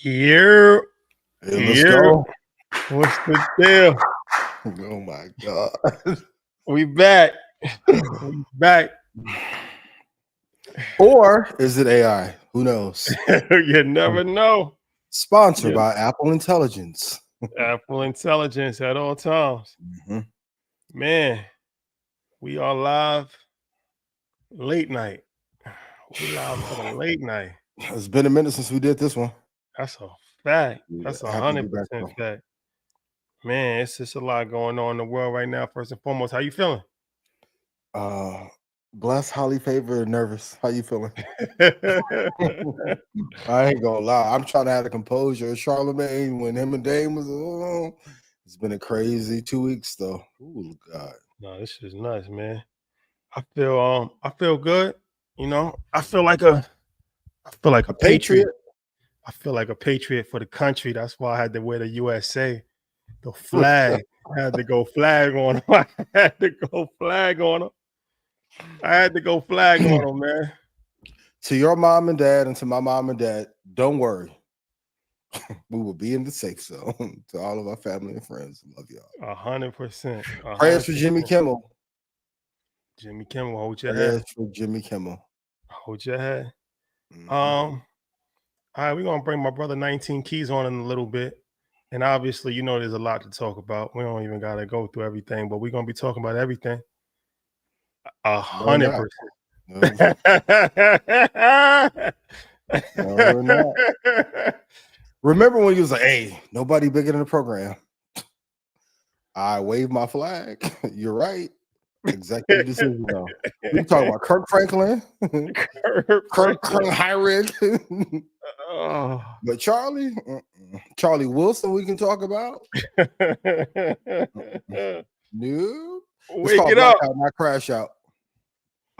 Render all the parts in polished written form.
Yeah. Hey, let's go. What's the deal? Oh my God. We back. We back. Or is it AI? Who knows? You never know. Sponsored by Apple Intelligence. Apple Intelligence at all times. Mm-hmm. Man, we are live late night. We live for the late night. It's been a minute since we did this one. That's a fact. That's Yeah, 100% fact. Man, it's just a lot going on in the world right now. First and foremost, how you feeling? Blessed, highly favored, nervous. How you feeling? I ain't gonna lie. I'm trying to have the composure of Charlemagne when him and Dame was alone. It's been a crazy 2 weeks though. Oh God. No, this is nuts, man. I feel good. You know, I feel like a patriot. I feel like a patriot for the country. That's why I had to wear the USA. The flag. I had to go flag on him. I had to go flag on him. Man. To your mom and dad and to my mom and dad, don't worry. We will be in the safe zone. To all of our family and friends, love y'all. 100%. Prayers for Jimmy Kimmel. Jimmy Kimmel, hold your head. Prayers for Jimmy Kimmel. Hold your head. All right, we're gonna bring my brother 19 Keys on in a little bit. And obviously, you know, there's a lot to talk about. We don't even gotta go through everything, but we're gonna be talking about everything. 100%. No, we're not. Remember when you was like, hey, nobody bigger than the program. I waved my flag. You're right. Executive decision though. We talking about Kirk Franklin, Kirk Heirig. But Charlie Wilson, we can talk about. No. Wake it up. Blackout, not crash out.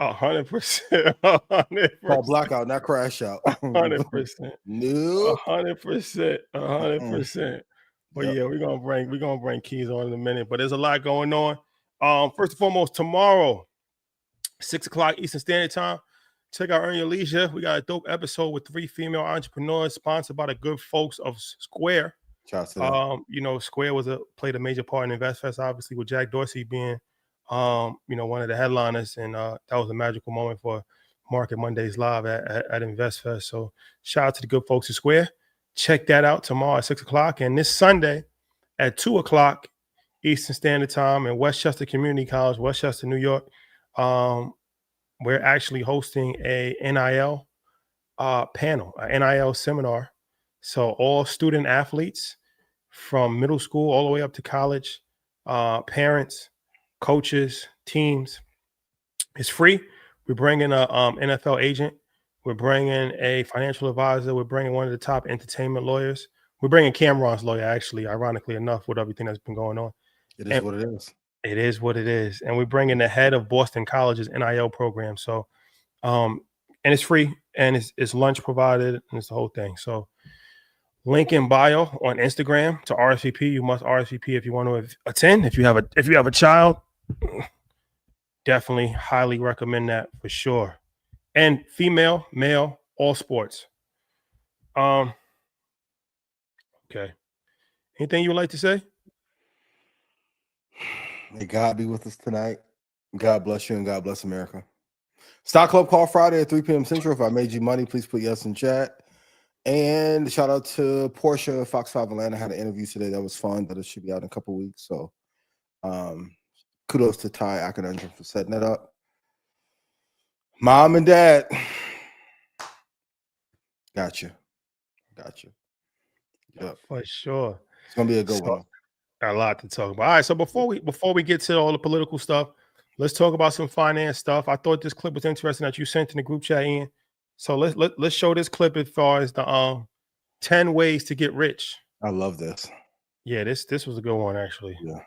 100%. Call blackout, not crash out. 100%. No. 100%. 100%. But yeah, we're gonna bring Keys on in a minute. But there's a lot going on. First and foremost, tomorrow, 6 o'clock Eastern Standard Time. Check out Earn Your Leisure. We got a dope episode with 3 female entrepreneurs, sponsored by the good folks of Square. You know, Square played a major part in InvestFest, obviously, with Jack Dorsey being you know, one of the headliners, and that was a magical moment for Market Mondays Live at InvestFest. So shout out to the good folks at Square. Check that out tomorrow at 6 o'clock, and this Sunday at 2 o'clock Eastern Standard Time in Westchester Community College, Westchester, New York. We're actually hosting a NIL panel, an NIL seminar. So all student athletes from middle school all the way up to college, parents, coaches, teams. It's free. We're bringing a NFL agent. We're bringing a financial advisor. We're bringing one of the top entertainment lawyers. We're bringing Cameron's lawyer, actually, ironically enough, with everything that's been going on. It is what it is. It is what it is. And we're bringing the head of Boston College's NIL program. So, and it's free, and it's lunch provided, and it's the whole thing. So link in bio on Instagram to RSVP. You must RSVP if you want to attend. If you have a child, definitely highly recommend that for sure. And female, male, all sports. Okay. Anything you would like to say? May God be with us tonight. God bless you and God bless America. Stock Club call Friday at 3 p.m. Central. If I made you money, please put yes in chat. And shout out to Portia, Fox 5 Atlanta. Had an interview today that was fun, but it should be out in a couple weeks. So kudos to Ty Akinunjum for setting that up. Mom and dad. Gotcha. Yep. For sure. It's gonna be a good one. A lot to talk about. All right, so before we get to all the political stuff, let's talk about some finance stuff. I thought this clip was interesting that you sent in the group chat, Ian. So let's show this clip as far as the 10 ways to get rich. I love this. Yeah, this was a good one, actually. Yeah.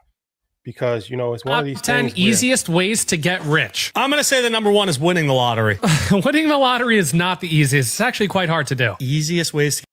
Because, you know, it's one of these 10 easiest ways to get rich. I'm going to say the number one is winning the lottery. Winning the lottery is not the easiest. It's actually quite hard to do. Easiest ways.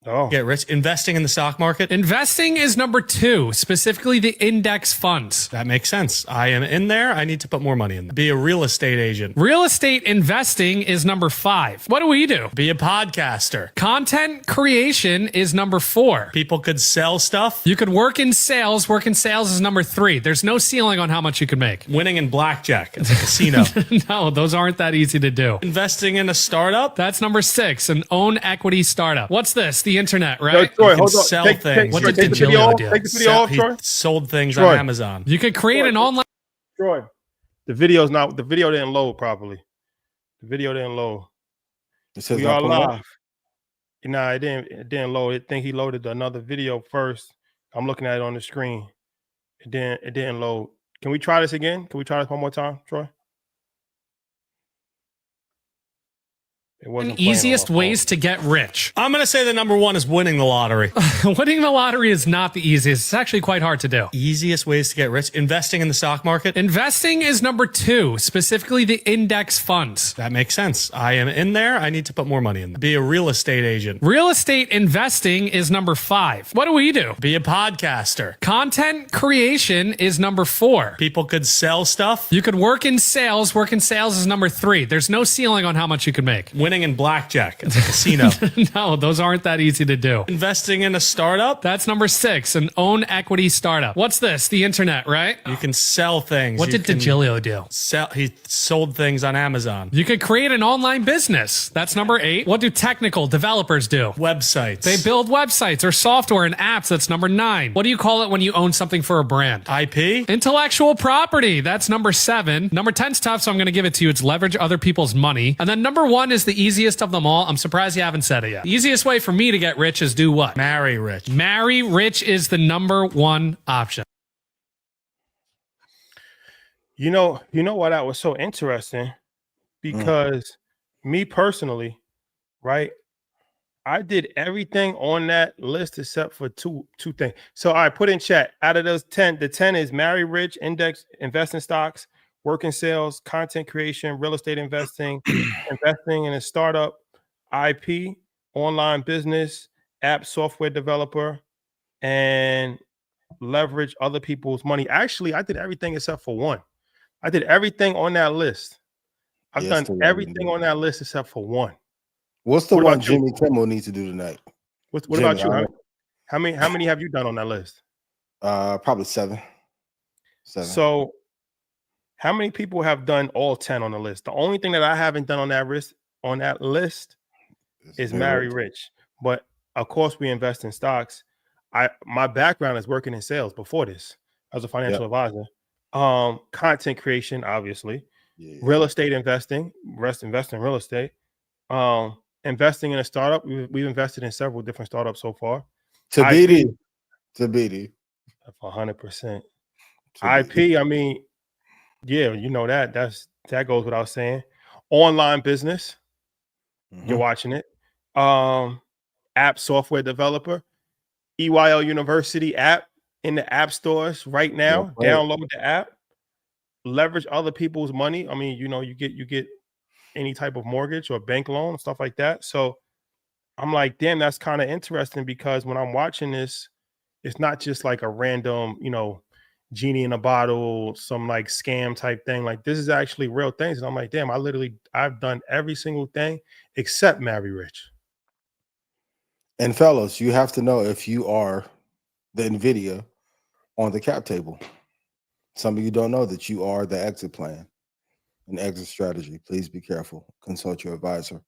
Oh, Get rich. Investing in the stock market. Investing is number 2, specifically the index funds. That makes sense. I am in there. I need to put more money in there. Be a real estate agent. Real estate investing is number 5. What do we do? Be a podcaster. Content creation is number 4. People could sell stuff. You could work in sales. Work in sales is number 3. There's no ceiling on how much you can make. Winning in blackjack at the casino. No, those aren't that easy to do. Investing in a startup. That's number 6, an own equity startup. What's this? The internet, Yo, right? Troy, can hold on. sell Take things. What Troy, did take the video DiGilio off. do? Take the video off, He Troy. sold things Troy. on Amazon. You could create an online. Troy, the video didn't load properly. The video didn't load. It says We not are pulling up. live. Nah, it didn't load. I think he loaded another video first. I'm looking at it on the screen. It didn't load. Can we try this again? Can we try this one more time, Troy? It wasn't playing on Easiest my phone. ways to get rich. I'm going to say the number 1 is winning the lottery. Winning the lottery is not the easiest. It's actually quite hard to do. Easiest ways to get rich. Investing in the stock market. Investing is number 2, specifically the index funds. That makes sense. I am in there. I need to put more money in there. Be a real estate agent. Real estate investing is number 5. What do we do? Be a podcaster. Content creation is number 4. People could sell stuff. You could work in sales. Work in sales is number 3. There's no ceiling on how much you can make. Winning in blackjack at the casino. No, those aren't that easy to do. Investing in a startup. That's number 6, an own equity startup. What's this? The internet, right? You can sell things. What You did can DiGilio do? He sold things on Amazon. You could create an online business. That's number 8. What do technical developers do? Websites. They build websites or software and apps. That's number 9. What do you call it when you own something for a brand? IP. Intellectual property. That's number 7. Number 10's tough, so I'm going to give it to you. It's leverage other people's money. And then number 1 is the easiest of them all. I'm surprised you haven't said it yet. The easiest way for me to get rich is do what? Marry rich. Marry rich is the number 1 option. You know why that was so interesting? Because me personally, right? I did everything on that list except for two things. So I put in chat. Out of those 10, the 10 is marry rich, index, invest in stocks, work in sales, content creation, real estate investing, investing in a startup, IP, online business, app software developer, and leverage other people's money. Actually, I did everything except for one. I did everything on that list. I've done everything on that list except for one. What's the What one about you? Jimmy Kimmel needs to do tonight? What Jimmy, about you? I How many have you done on that list? Probably 7. So how many people have done all 10 on the list? The only thing that I haven't done on that list is marry rich. But of course, we invest in stocks. My background is working in sales before this. I was a financial advisor. Content creation, obviously. Yeah. Real estate investing, investing in real estate. Investing in a startup. We've invested in several different startups so far. Tabidi. 100%. IP, I mean, yeah, you know that goes without saying. Online business, you're watching it. App software developer, EYL University app in the app stores right now. Download the app. Leverage other people's money. I mean, you get any type of mortgage or bank loan, stuff like that. So I'm like, damn, that's kind of interesting because when I'm watching this, it's not just like a random, genie in a bottle, some like scam type thing. Like this is actually real things. And I'm like, damn, I've done every single thing except marry rich. And fellas, you have to know if you are the NVIDIA on the cap table. Some of you don't know that you are the exit plan, an exit strategy. Please be careful. Consult your advisor.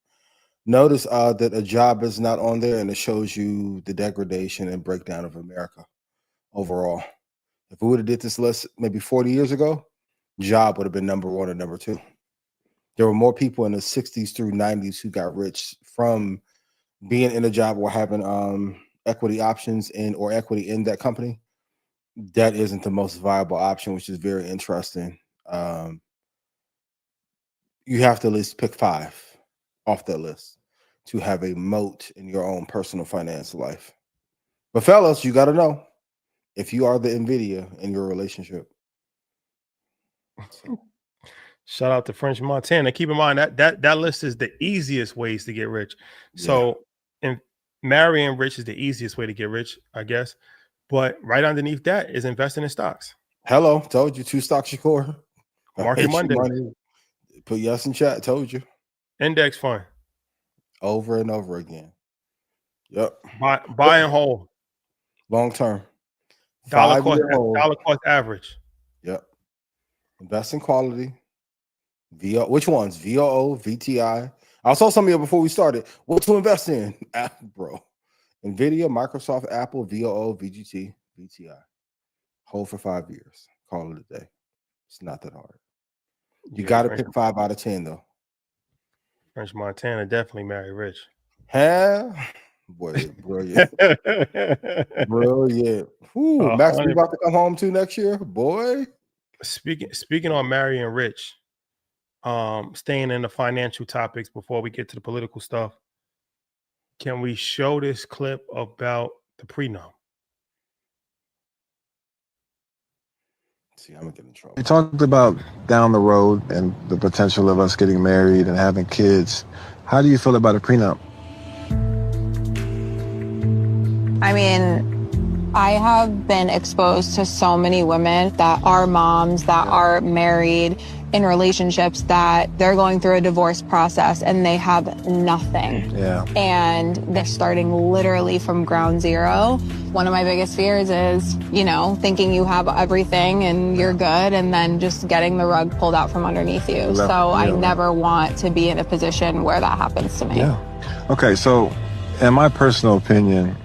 Notice that a job is not on there, and it shows you the degradation and breakdown of America overall. If we would have did this list maybe 40 years ago, job would have been number 1 or number 2. There were more people in the 60s through 90s who got rich from being in a job or having equity options or equity in that company. That isn't the most viable option, which is very interesting. You have to at least pick 5 off that list to have a moat in your own personal finance life. But fellas, you got to know if you are the NVIDIA in your relationship. Shout out to French Montana. Keep in mind that list is the easiest ways to get rich. So marrying rich is the easiest way to get rich, I guess. But right underneath that is investing in stocks. Hello, told you 2 stocks Shakur. Market Monday. Put yes in chat. Told you. Index fund. Over and over again. Yep. Buy and hold. Long term. Dollar cost average. Yep. Invest in quality. Which ones? VOO, VTI. I saw some of you before we started. What to invest in? Bro. NVIDIA, Microsoft, Apple, VOO, VGT, VTI. Hold for 5 years. Call it a day. It's not that hard. You got to pick 5 out of 10, though. French Montana definitely marry rich. Huh? Boy, brilliant. Brilliant. Whew, Max, we about to come home too next year? Boy. Speaking on marrying rich, staying in the financial topics before we get to the political stuff, can we show this clip about the prenup? See, I'm gonna get in trouble. You talked about down the road and the potential of us getting married and having kids. How do you feel about a prenup? I mean, I have been exposed to so many women that are moms, that are married, in relationships that they're going through a divorce process and they have nothing. Yeah. And they're starting literally from ground zero. One of my biggest fears is, thinking you have everything and you're good and then just getting the rug pulled out from underneath you. So I never want to be in a position where that happens to me. Yeah. Okay, so in my personal opinion,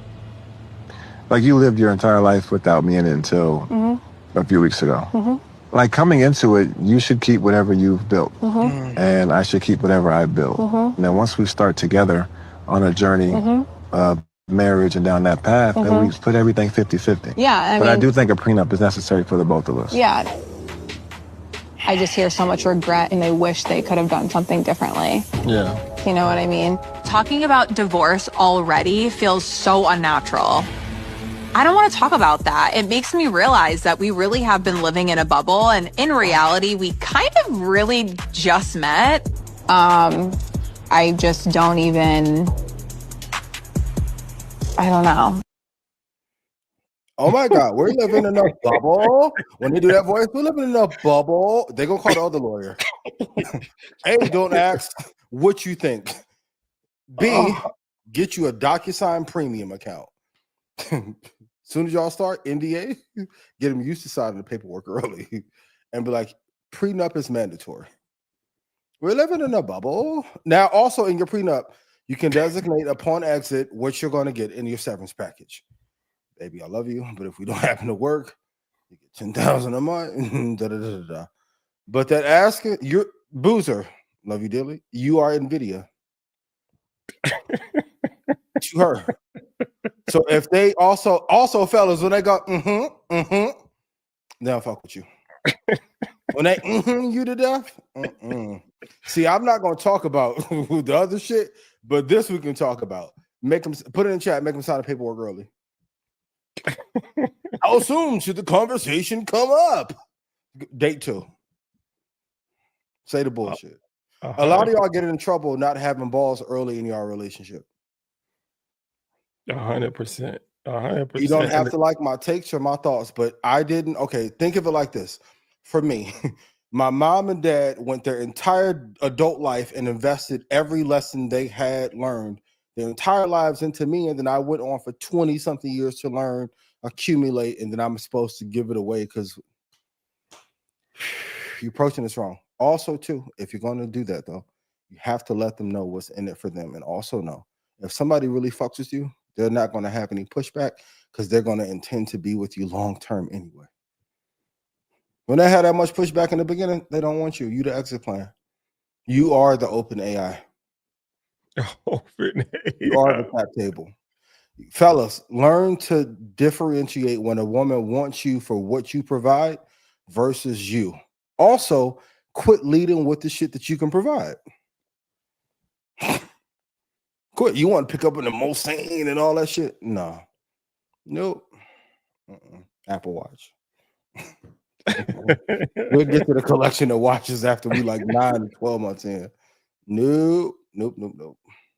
like you lived your entire life without me in it until a few weeks ago. Like coming into it, you should keep whatever you've built, and I should keep whatever I built. And then once we start together on a journey of marriage and down that path, then we put everything 50-50. Yeah, I do think a prenup is necessary for the both of us. Yeah. I just hear so much regret and they wish they could have done something differently. Yeah. You know what I mean? Talking about divorce already feels so unnatural. I don't want to talk about that. It makes me realize that we really have been living in a bubble, and in reality, we kind of really just met. I just don't even, I don't know. Oh my God, we're living in a bubble. When they do that voice, we're living in a bubble. They're going to call the other lawyer. A, don't ask what you think. B, get you a DocuSign premium account. Soon as y'all start NDA, get them used to signing the paperwork early and be like, prenup is mandatory. We're living in a bubble. Now, also in your prenup, you can designate upon exit what you're going to get in your severance package. Baby, I love you, but if we don't happen to work, you get $10,000 a month. Da, da, da, da, da. But that asking, you're Boozer, love you dearly. You are NVIDIA. You heard. So if they also fellas, when they go, they'll fuck with you. When they you to death, See, I'm not going to talk about the other shit, but this we can talk about. Make them put it in chat. Make them sign the paperwork early. How soon should the conversation come up? Date 2. Say the bullshit. A lot of y'all get in trouble not having balls early in your relationship. 100%. 100%. You don't have to like my takes or my thoughts, but I didn't. Okay, think of it like this. For me, my mom and dad went their entire adult life and invested every lesson they had learned their entire lives into me, and then I went on for 20-something years to learn, accumulate, and then I'm supposed to give it away because you're approaching this wrong. Also, too, if you're going to do that, though, you have to let them know what's in it for them, and also know if somebody really fucks with you, they're not going to have any pushback because they're going to intend to be with you long term anyway. When they had that much pushback in the beginning, they don't want you. You the exit plan. You are the open AI. You are the cap table. Fellas, learn to differentiate when a woman wants you for what you provide versus you. Also, quit leading with the shit that you can provide. Quit. You want to pick up in the Mosane and all that shit? No. Nope. Apple Watch. We'll get to the collection of watches after we like 9 to 12 months in. Nope.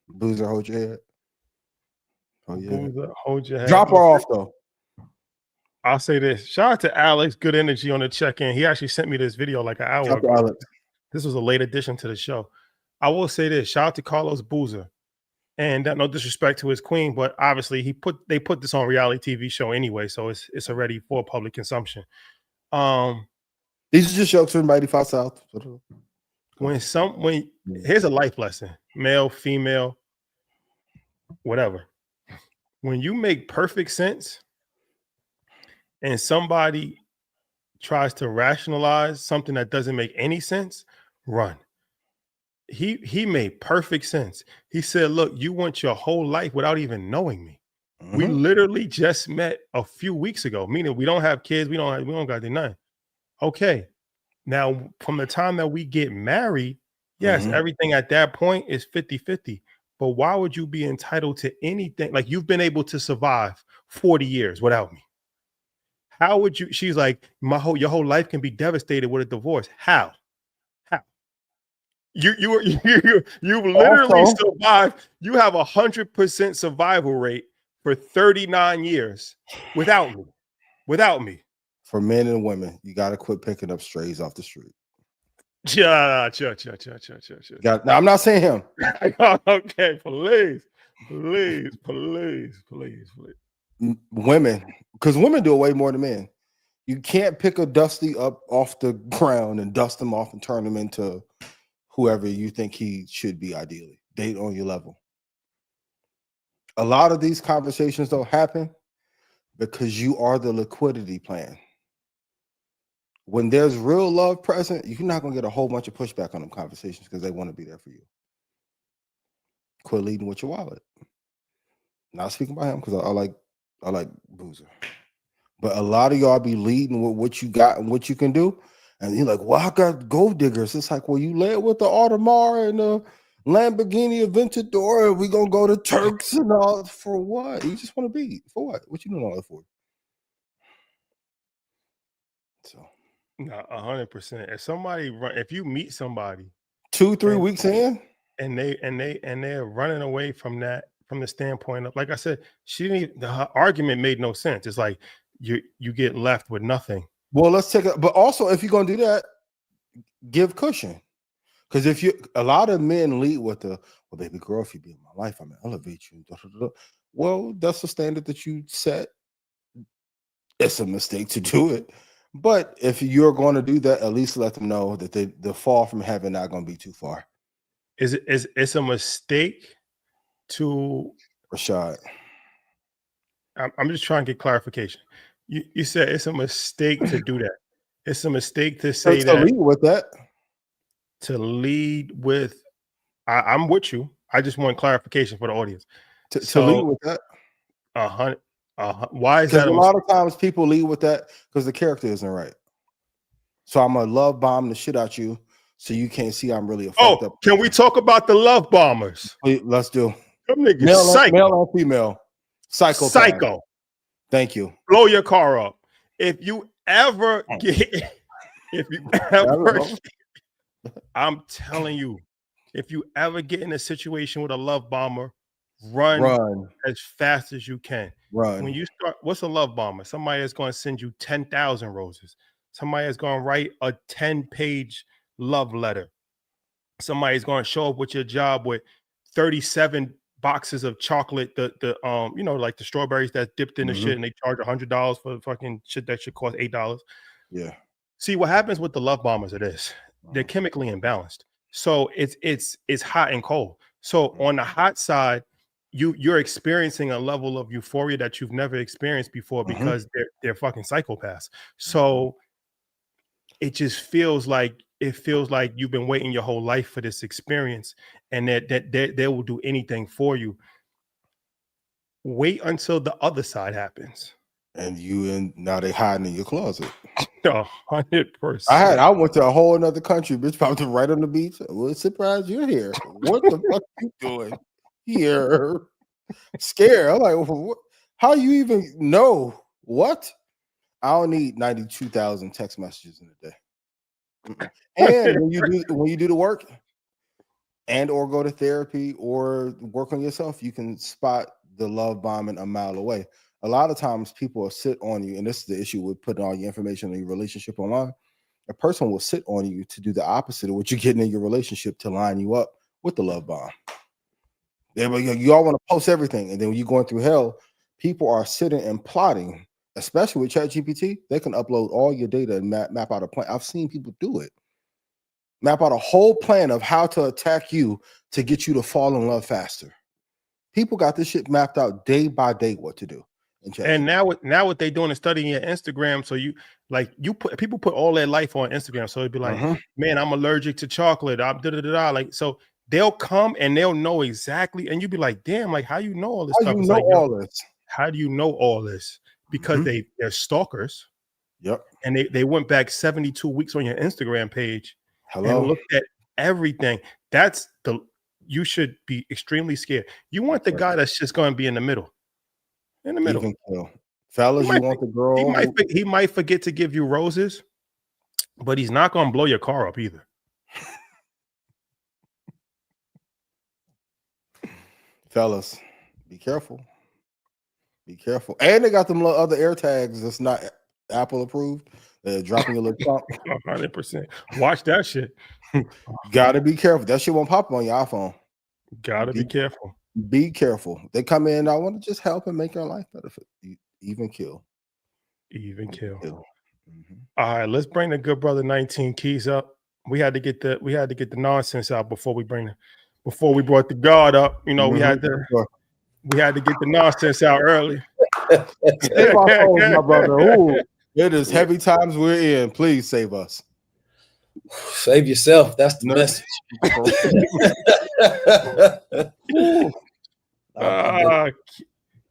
Boozer, hold your head. Oh yeah. Boozer, hold your head. Drop her off though. I'll say this. Shout out to Alex. Good energy on the check-in. He actually sent me this video like an hour Drop ago. Alex. This was a late addition to the show. I will say this. Shout out to Carlos Boozer. And no disrespect to his queen, but obviously they put this on reality TV show anyway, so it's already for public consumption. These are just jokes from Mighty Fox South. Here's a life lesson: male, female, whatever. When you make perfect sense, and somebody tries to rationalize something that doesn't make any sense, run. He made perfect sense. He said, look, you went your whole life without even knowing me. Mm-hmm. We literally just met a few weeks ago, meaning we don't have kids, we don't got nothing. Okay. Now, from the time that we get married, yes, everything at that point is 50-50. But why would you be entitled to anything? Like, you've been able to survive 40 years without me. How would you? She's like, your whole life can be devastated with a divorce. How? You literally survived. You have 100% survival rate for 39 years without me. For men and women, you got to quit picking up strays off the street. Yeah. Now, I'm not saying him. Okay, please. Women, because women do it way more than men. You can't pick a dusty up off the ground and dust them off and turn them into whoever you think he should be ideally. Date on your level. A lot of these conversations don't happen because you are the liquidity plan. When there's real love present, you're not going to get a whole bunch of pushback on them conversations because they want to be there for you. Quit leading with your wallet. Not speaking about him because I like Boozer. But a lot of y'all be leading with what you got and what you can do. And you're like, well, I got gold diggers. It's like, well, you led with the Audemars and the Lamborghini Aventador, and we're going to go to Turks and all. For what? You just want to be. For what? What you doing all that for? So. No, 100%. If you meet somebody 2-3 weeks in, and they're running away from that, from the standpoint of, like I said, her argument made no sense. It's like you get left with nothing. Well, let's take it. But also, if you're gonna do that, give cushion. Because a lot of men lead with well, baby girl, if you be in my life, I'm gonna elevate you. Well, that's the standard that you set. It's a mistake to do it. But if you're going to do that, at least let them know that the fall from heaven not going to be too far. It's a mistake to Rashad. I'm just trying to get clarification. You said it's a mistake to do that. It's a mistake to say that. To lead with that. To lead with, I'm with you. I just want clarification for the audience. To lead with that. Why is that? A lot of times people lead with that because the character isn't right. So I'm gonna love bomb the shit out you, so you can't see I'm really a fucked up. Can we talk about the love bombers? Let's do. Them niggas male and female. Psycho. Thank you. Blow your car up. If you ever I'm telling you, if you ever get in a situation with a love bomber, run as fast as you can. Run. When you start, what's a love bomber? Somebody that's going to send you 10,000 roses. Somebody that's going to write a 10-page love letter. Somebody's going to show up with your job with 37 boxes of chocolate, like the strawberries that's dipped in the shit, and they charge $100 for the fucking shit that should cost $8. Yeah. See what happens with the love bombers are this. They're chemically imbalanced. So it's hot and cold. So on the hot side, you're experiencing a level of euphoria that you've never experienced before because they're fucking psychopaths. So it just feels like you've been waiting your whole life for this experience, and that they will do anything for you. Wait until the other side happens. And now they hiding in your closet. 100%. I went to a whole another country, bitch, popped right on the beach. Well, surprised you're here. What the fuck are you doing here? Scared. I'm like, what? How you even know? What? I don't need 92,000 text messages in a day. And when you do the work and or go to therapy or work on yourself, you can spot the love bombing a mile away. A lot of times people will sit on you, and this is the issue with putting all your information in your relationship online. A person will sit on you to do the opposite of what you're getting in your relationship to line you up with the love bomb. You all want to post everything, and then when you're going through hell, people are sitting and plotting, especially with ChatGPT. They can upload all your data and map out a plan. I've seen people do it. Map out a whole plan of how to attack you to get you to fall in love faster. People got this shit mapped out day by day what to do. And now what they're doing is studying your Instagram. So people put all their life on Instagram. So it'd be like, man, I'm allergic to chocolate. I'm like, so they'll come and they'll know exactly. And you'd be like, damn, like how you know all this stuff? It's like, how do you know all this? Because they're stalkers. Yep. And they went back 72 weeks on your Instagram page. Hello. And looked at everything. You should be extremely scared. You want the guy that's just going to be in the middle. In the middle. Fellas, you want the girl. He might forget to give you roses, but he's not going to blow your car up either. Fellas, be careful. Be careful. And they got them other air tags that's not Apple approved. They're dropping your little trunk. 100%. Watch that shit. Gotta be careful. That shit won't pop on your iPhone. Gotta be careful. Be careful. They come in. I want to just help and make your life better. Even kill. All right, let's bring the good brother 19 Keys up. We had to get the nonsense out before we brought the guard up. You know, we had to get the nonsense out early. Save our phones, my brother. Ooh, it is heavy times we're in. Please save us. Save yourself. That's the message.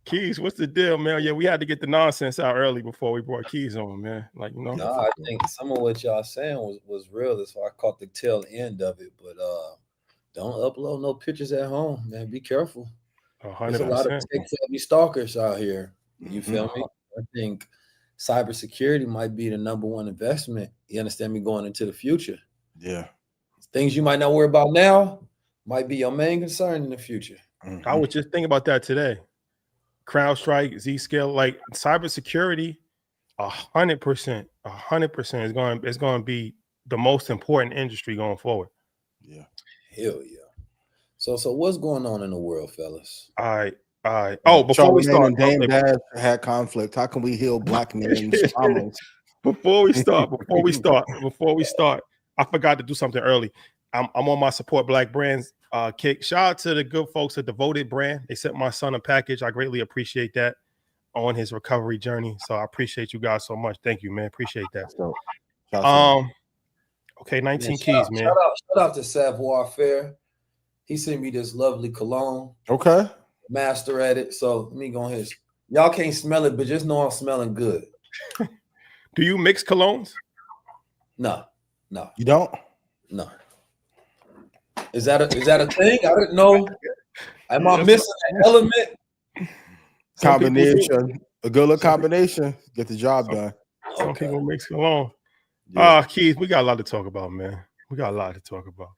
Keys, what's the deal, man? Yeah, we had to get the nonsense out early before we brought Keys on, man. Like, you know. No, I think some of what y'all saying was real. That's why I caught the tail end of it. But don't upload no pictures at home, man. Be careful. 100%. There's a lot of tech-savvy stalkers out here. You feel me? I think cybersecurity might be the #1 investment. You understand me? Going into the future. Yeah. Things you might not worry about now might be your main concern in the future. I was just thinking about that today. CrowdStrike, Zscaler, like cybersecurity, 100%, 100% is going to be the most important industry going forward. Yeah. Hell yeah. So what's going on in the world, fellas? All right. Oh, before we start, Dame Dash had conflict. How can we heal black men's traumas? Before we start, I forgot to do something early. I'm on my support black brands kick. Shout out to the good folks at Devoted Brand. They sent my son a package. I greatly appreciate that on his recovery journey. So I appreciate you guys so much. Thank you, man. Appreciate that. Okay, 19 Keys, man. Shout out to Savoir Faire. He sent me this lovely cologne. Okay. Master at it. So let me go ahead. Y'all can't smell it, but just know I'm smelling good. Do you mix colognes? No. You don't? No. Is that a thing? I didn't know. Am I missing an element? Combination. A good little combination. Get the job done. Some people mix cologne. Keith, we got a lot to talk about, man. We got a lot to talk about.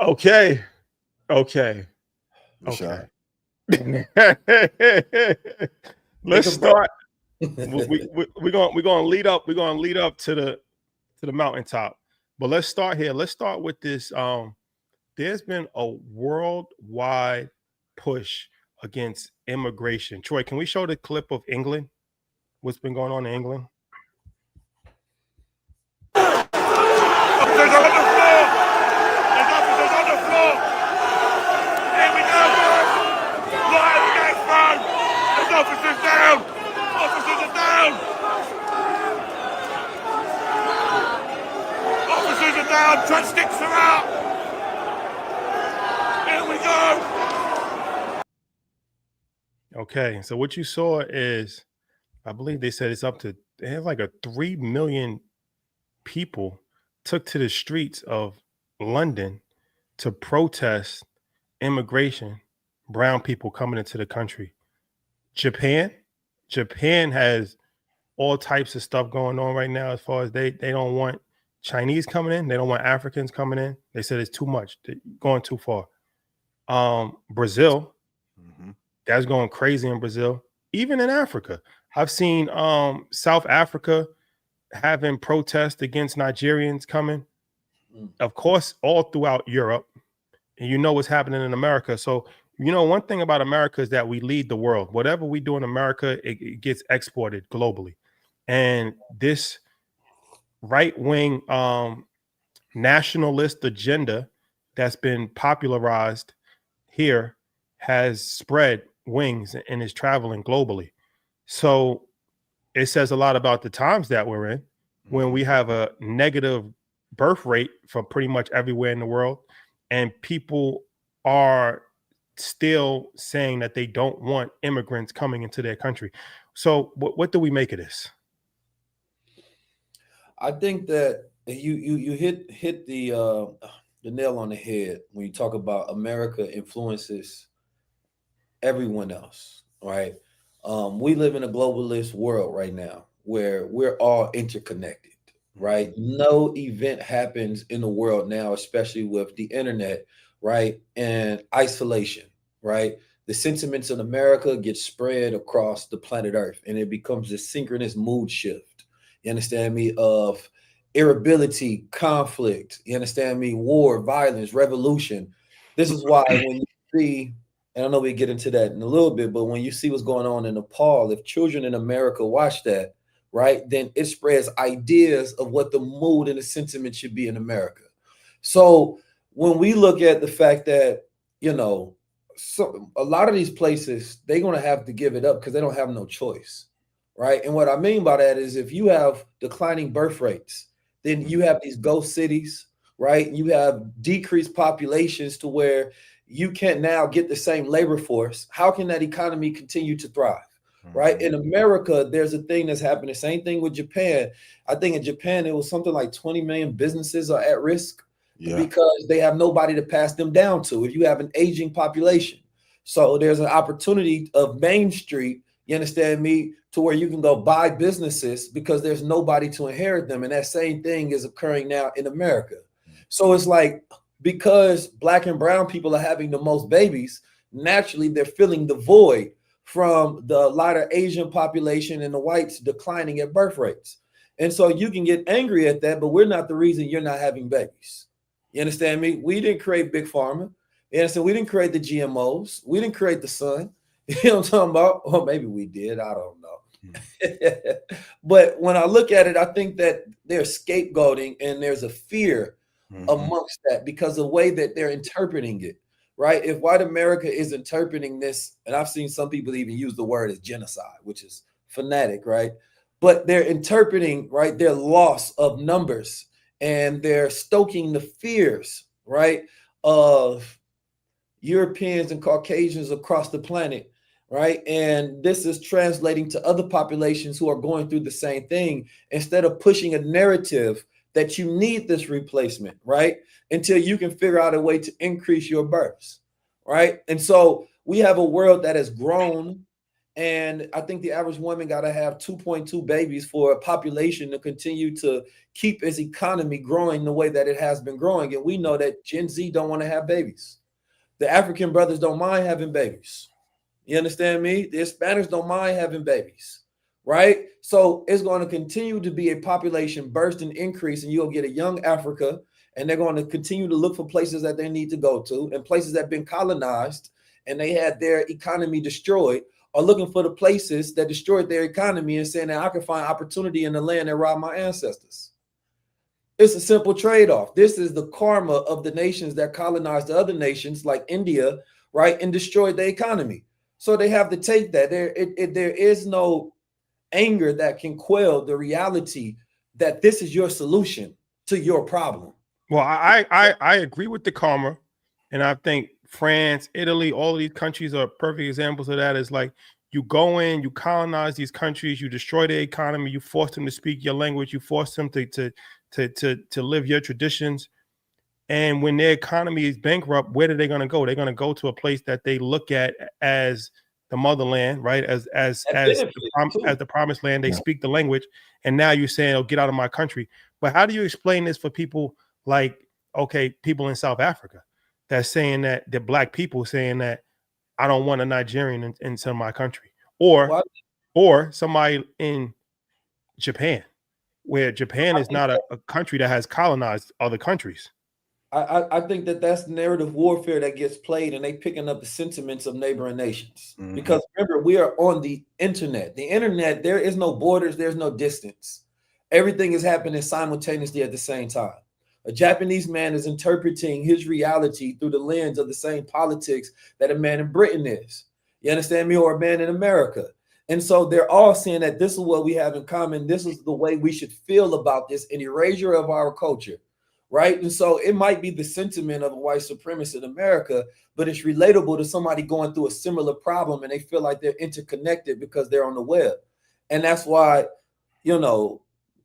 Okay. Let's start. We're gonna lead up. We're gonna lead up to the mountaintop. But let's start here. Let's start with this. There's been a worldwide push against immigration. Troy, can we show the clip of England? What's been going on in England? Officers down! Officers are down! Officers are down! Trench sticks are out! Here we go! Okay, so what you saw is, I believe they said they have like 3 million people took to the streets of London to protest immigration, brown people coming into the country. Japan has all types of stuff going on right now as far as they don't want Chinese coming in. They don't want Africans coming in. They said it's too much. They're going too far. Brazil That's going crazy in Brazil, even in Africa. I've seen South Africa having protests against Nigerians coming. Of course, all throughout Europe. And you know what's happening in America. So, one thing about America is that we lead the world. Whatever we do in America, it gets exported globally. And this right-wing nationalist agenda that's been popularized here has spread wings and is traveling globally. So it says a lot about the times that we're in when we have a negative birth rate from pretty much everywhere in the world, and people are still saying that they don't want immigrants coming into their country. So what do we make of this? I think that you hit the nail on the head when you talk about America influences everyone else, right? We live in a globalist world right now where we're all interconnected, right? No event happens in the world now, especially with the internet, right? And isolation, right? The sentiments in America get spread across the planet Earth, and it becomes a synchronous mood shift. You understand me? Of irritability, conflict, you understand me? War, violence, revolution. This is why when you see, and I know we get into that in a little bit, but when you see what's going on in Nepal, if children in America watch that, right, then it spreads ideas of what the mood and the sentiment should be in America. So when we look at the fact that, so a lot of these places, they're going to have to give it up because they don't have no choice, right? And what I mean by that is if you have declining birth rates, then you have these ghost cities, right? You have decreased populations to where you can't now get the same labor force. How can that economy continue to thrive? Right? In America, there's a thing that's happening. Same thing with Japan. I think in Japan, it was something like 20 million businesses are at risk because they have nobody to pass them down to. If you have an aging population. So there's an opportunity of Main Street, you understand me, to where you can go buy businesses because there's nobody to inherit them. And that same thing is occurring now in America. So it's like, because Black and brown people are having the most babies, naturally they're filling the void from the lighter Asian population and the whites declining at birth rates. And so you can get angry at that, but we're not the reason you're not having babies. You understand me? We didn't create Big Pharma. You understand? We didn't create the GMOs. We didn't create the sun. You know what I'm talking about? Or maybe we did. I don't know. But when I look at it, I think that there's scapegoating and there's a fear amongst that because of the way that they're interpreting it. Right? If white America is interpreting this, and I've seen some people even use the word as genocide, which is fanatic, right? But they're interpreting, right, their loss of numbers, and they're stoking the fears, right, of Europeans and Caucasians across the planet, right? And this is translating to other populations who are going through the same thing instead of pushing a narrative that you need this replacement, right? Until you can figure out a way to increase your births, right? And so we have a world that has grown, and I think the average woman got to have 2.2 babies for a population to continue to keep its economy growing the way that it has been growing. And we know that Gen Z don't want to have babies. The African brothers don't mind having babies. You understand me? The Hispanics don't mind having babies. Right? So it's going to continue to be a population burst and increase, and you'll get a young Africa, and they're going to continue to look for places that they need to go to, and places that have been colonized and they had their economy destroyed are looking for the places that destroyed their economy and saying that I can find opportunity in the land that robbed my ancestors. It's a simple trade-off. This is the karma of the nations that colonized the other nations like India, right, and destroyed the economy. So they have to take that. There is no anger that can quell the reality that this is your solution to your problem. Well, I agree with the karma, and I think France, Italy, all of these countries are perfect examples of that. Is like you go in, you colonize these countries, you destroy their economy, you force them to speak your language, you force them to live your traditions, and when their economy is bankrupt, where are they going to go? They're going to go to a place that they look at as the motherland, right? As the promised land. They speak the language, and now you're saying, "Oh, get out of my country." But how do you explain this for people like, okay, people in South Africa that's saying that the black people saying that I don't want a Nigerian into my country, or Well, somebody in Japan, where Japan is not a country that has colonized other countries. I think that's narrative warfare that gets played, and they picking up the sentiments of neighboring nations. Mhm. Because remember, we are on the internet. The internet, there is no borders, there's no distance. Everything is happening simultaneously at the same time. A Japanese man is interpreting his reality through the lens of the same politics that a man in Britain is. You understand me? Or a man in America. And so they're all saying that this is what we have in common. This is the way we should feel about this, an erasure of our culture. Right. And so it might be the sentiment of a white supremacist in America, but it's relatable to somebody going through a similar problem and they feel like they're interconnected because they're on the web. And that's why, you know,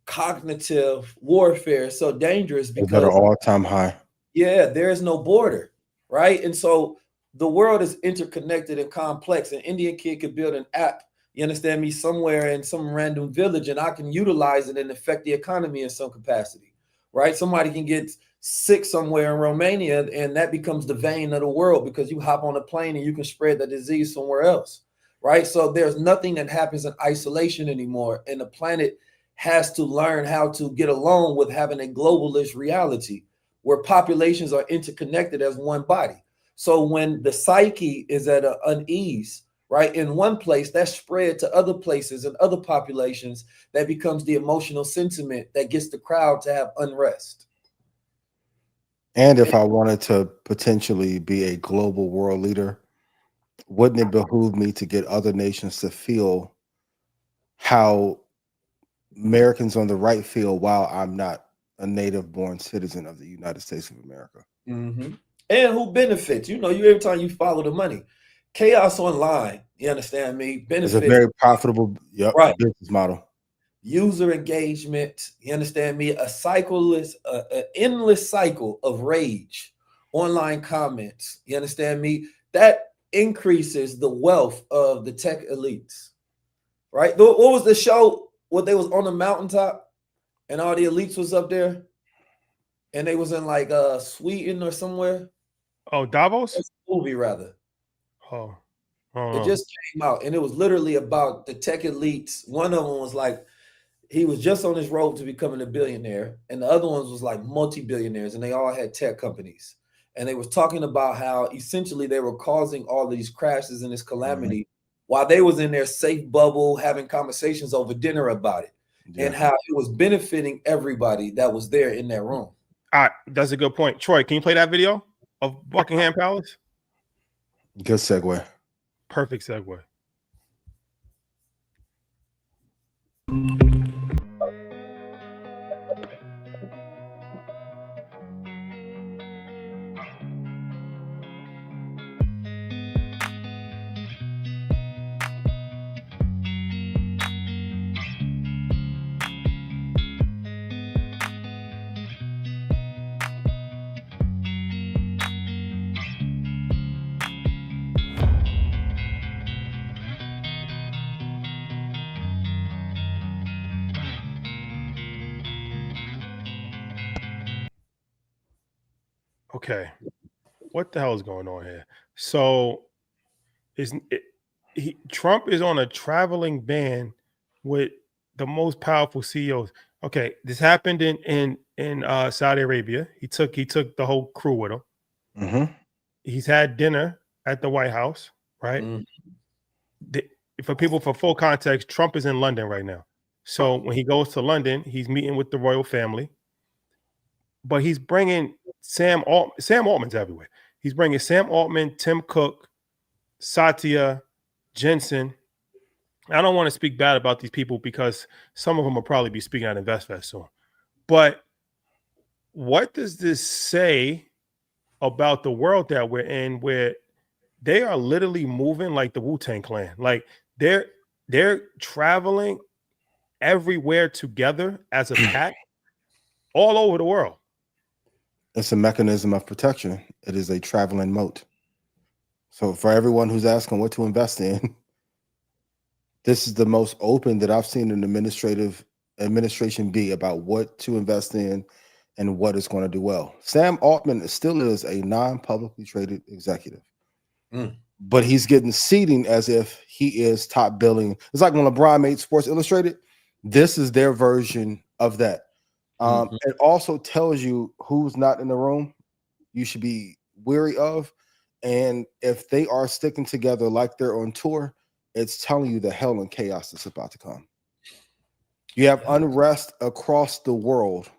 cognitive warfare is so dangerous It's at an because, all-time high. yeah, there is no border. Right. And so the world is interconnected and complex. An Indian kid could build an app, you understand me, somewhere in some random village, and I can utilize it and affect the economy in some capacity. Right? Somebody can get sick somewhere in Romania, and that becomes the vein of the world because you hop on a plane and you can spread the disease somewhere else. Right? So there's nothing that happens in isolation anymore. And the planet has to learn how to get along with having a globalist reality where populations are interconnected as one body. So when the psyche is at an unease, right, in one place, that's spread to other places and other populations. That becomes the emotional sentiment that gets the crowd to have unrest. And if I wanted to potentially be a global world leader, wouldn't it behoove me to get other nations to feel how Americans on the right feel while I'm not a native born citizen of the United States of America? Mm-hmm. And who benefits? You know, you every time you follow the money. Chaos online, you understand me? Benefits. It's a very profitable right. business model. User engagement, you understand me? A cycleless, an endless cycle of rage, online comments, you understand me? That increases the wealth of the tech elites, right? What was the show? What they was on the mountaintop and all the elites was up there and they was in like Sweden or somewhere. Oh, Davos? Movie rather. Oh. It just came out and it was literally about the tech elites. One of them was like, he was just on his road to becoming a billionaire, and the other ones was like multi-billionaires, and they all had tech companies. And they was talking about how essentially they were causing all these crashes and this calamity while they was in their safe bubble having conversations over dinner about it, and how it was benefiting everybody that was there in that room. All right, that's a good point. Troy, can you play that video of Buckingham Palace? Good segue. Perfect segue. Okay, what the hell is going on here? So, Trump is on a traveling ban with the most powerful CEOs. Okay, this happened in Saudi Arabia. He took the whole crew with him. Mm-hmm. He's had dinner at the White House, right? For full context, Trump is in London right now. So when he goes to London, he's meeting with the royal family. But he's bringing Sam Altman. Sam Altman's everywhere. He's bringing Sam Altman, Tim Cook, Satya, Jensen. I don't want to speak bad about these people because some of them will probably be speaking at InvestFest soon. But what does this say about the world that we're in, where they are literally moving like the Wu-Tang Clan? Like they're traveling everywhere together as a pack all over the world. It's a mechanism of protection. It is a traveling moat. So for everyone who's asking what to invest in, this is the most open that I've seen an administration be about what to invest in and what is going to do well. Sam Altman still is a non-publicly traded executive. but he's getting seating as if he is top billing. It's like when LeBron made Sports Illustrated. This is their version of that. It also tells you who's not in the room you should be wary of. And if they are sticking together like they're on tour, it's telling you the hell and chaos that's about to come. You have unrest across the world.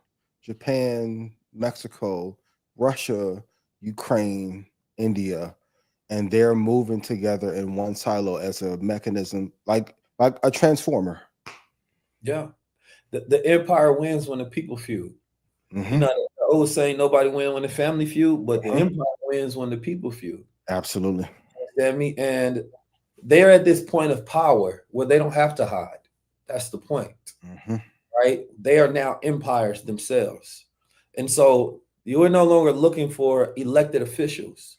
Japan, Mexico, Russia, Ukraine, India, and they're moving together in one silo as a mechanism, like a transformer. Yeah. The empire wins when the people feud. You know, the old saying, nobody wins when the family feud, but the empire wins when the people feud. Absolutely. You understand me? And they're at this point of power where they don't have to hide. That's the point, right? They are now empires themselves. And so you are no longer looking for elected officials.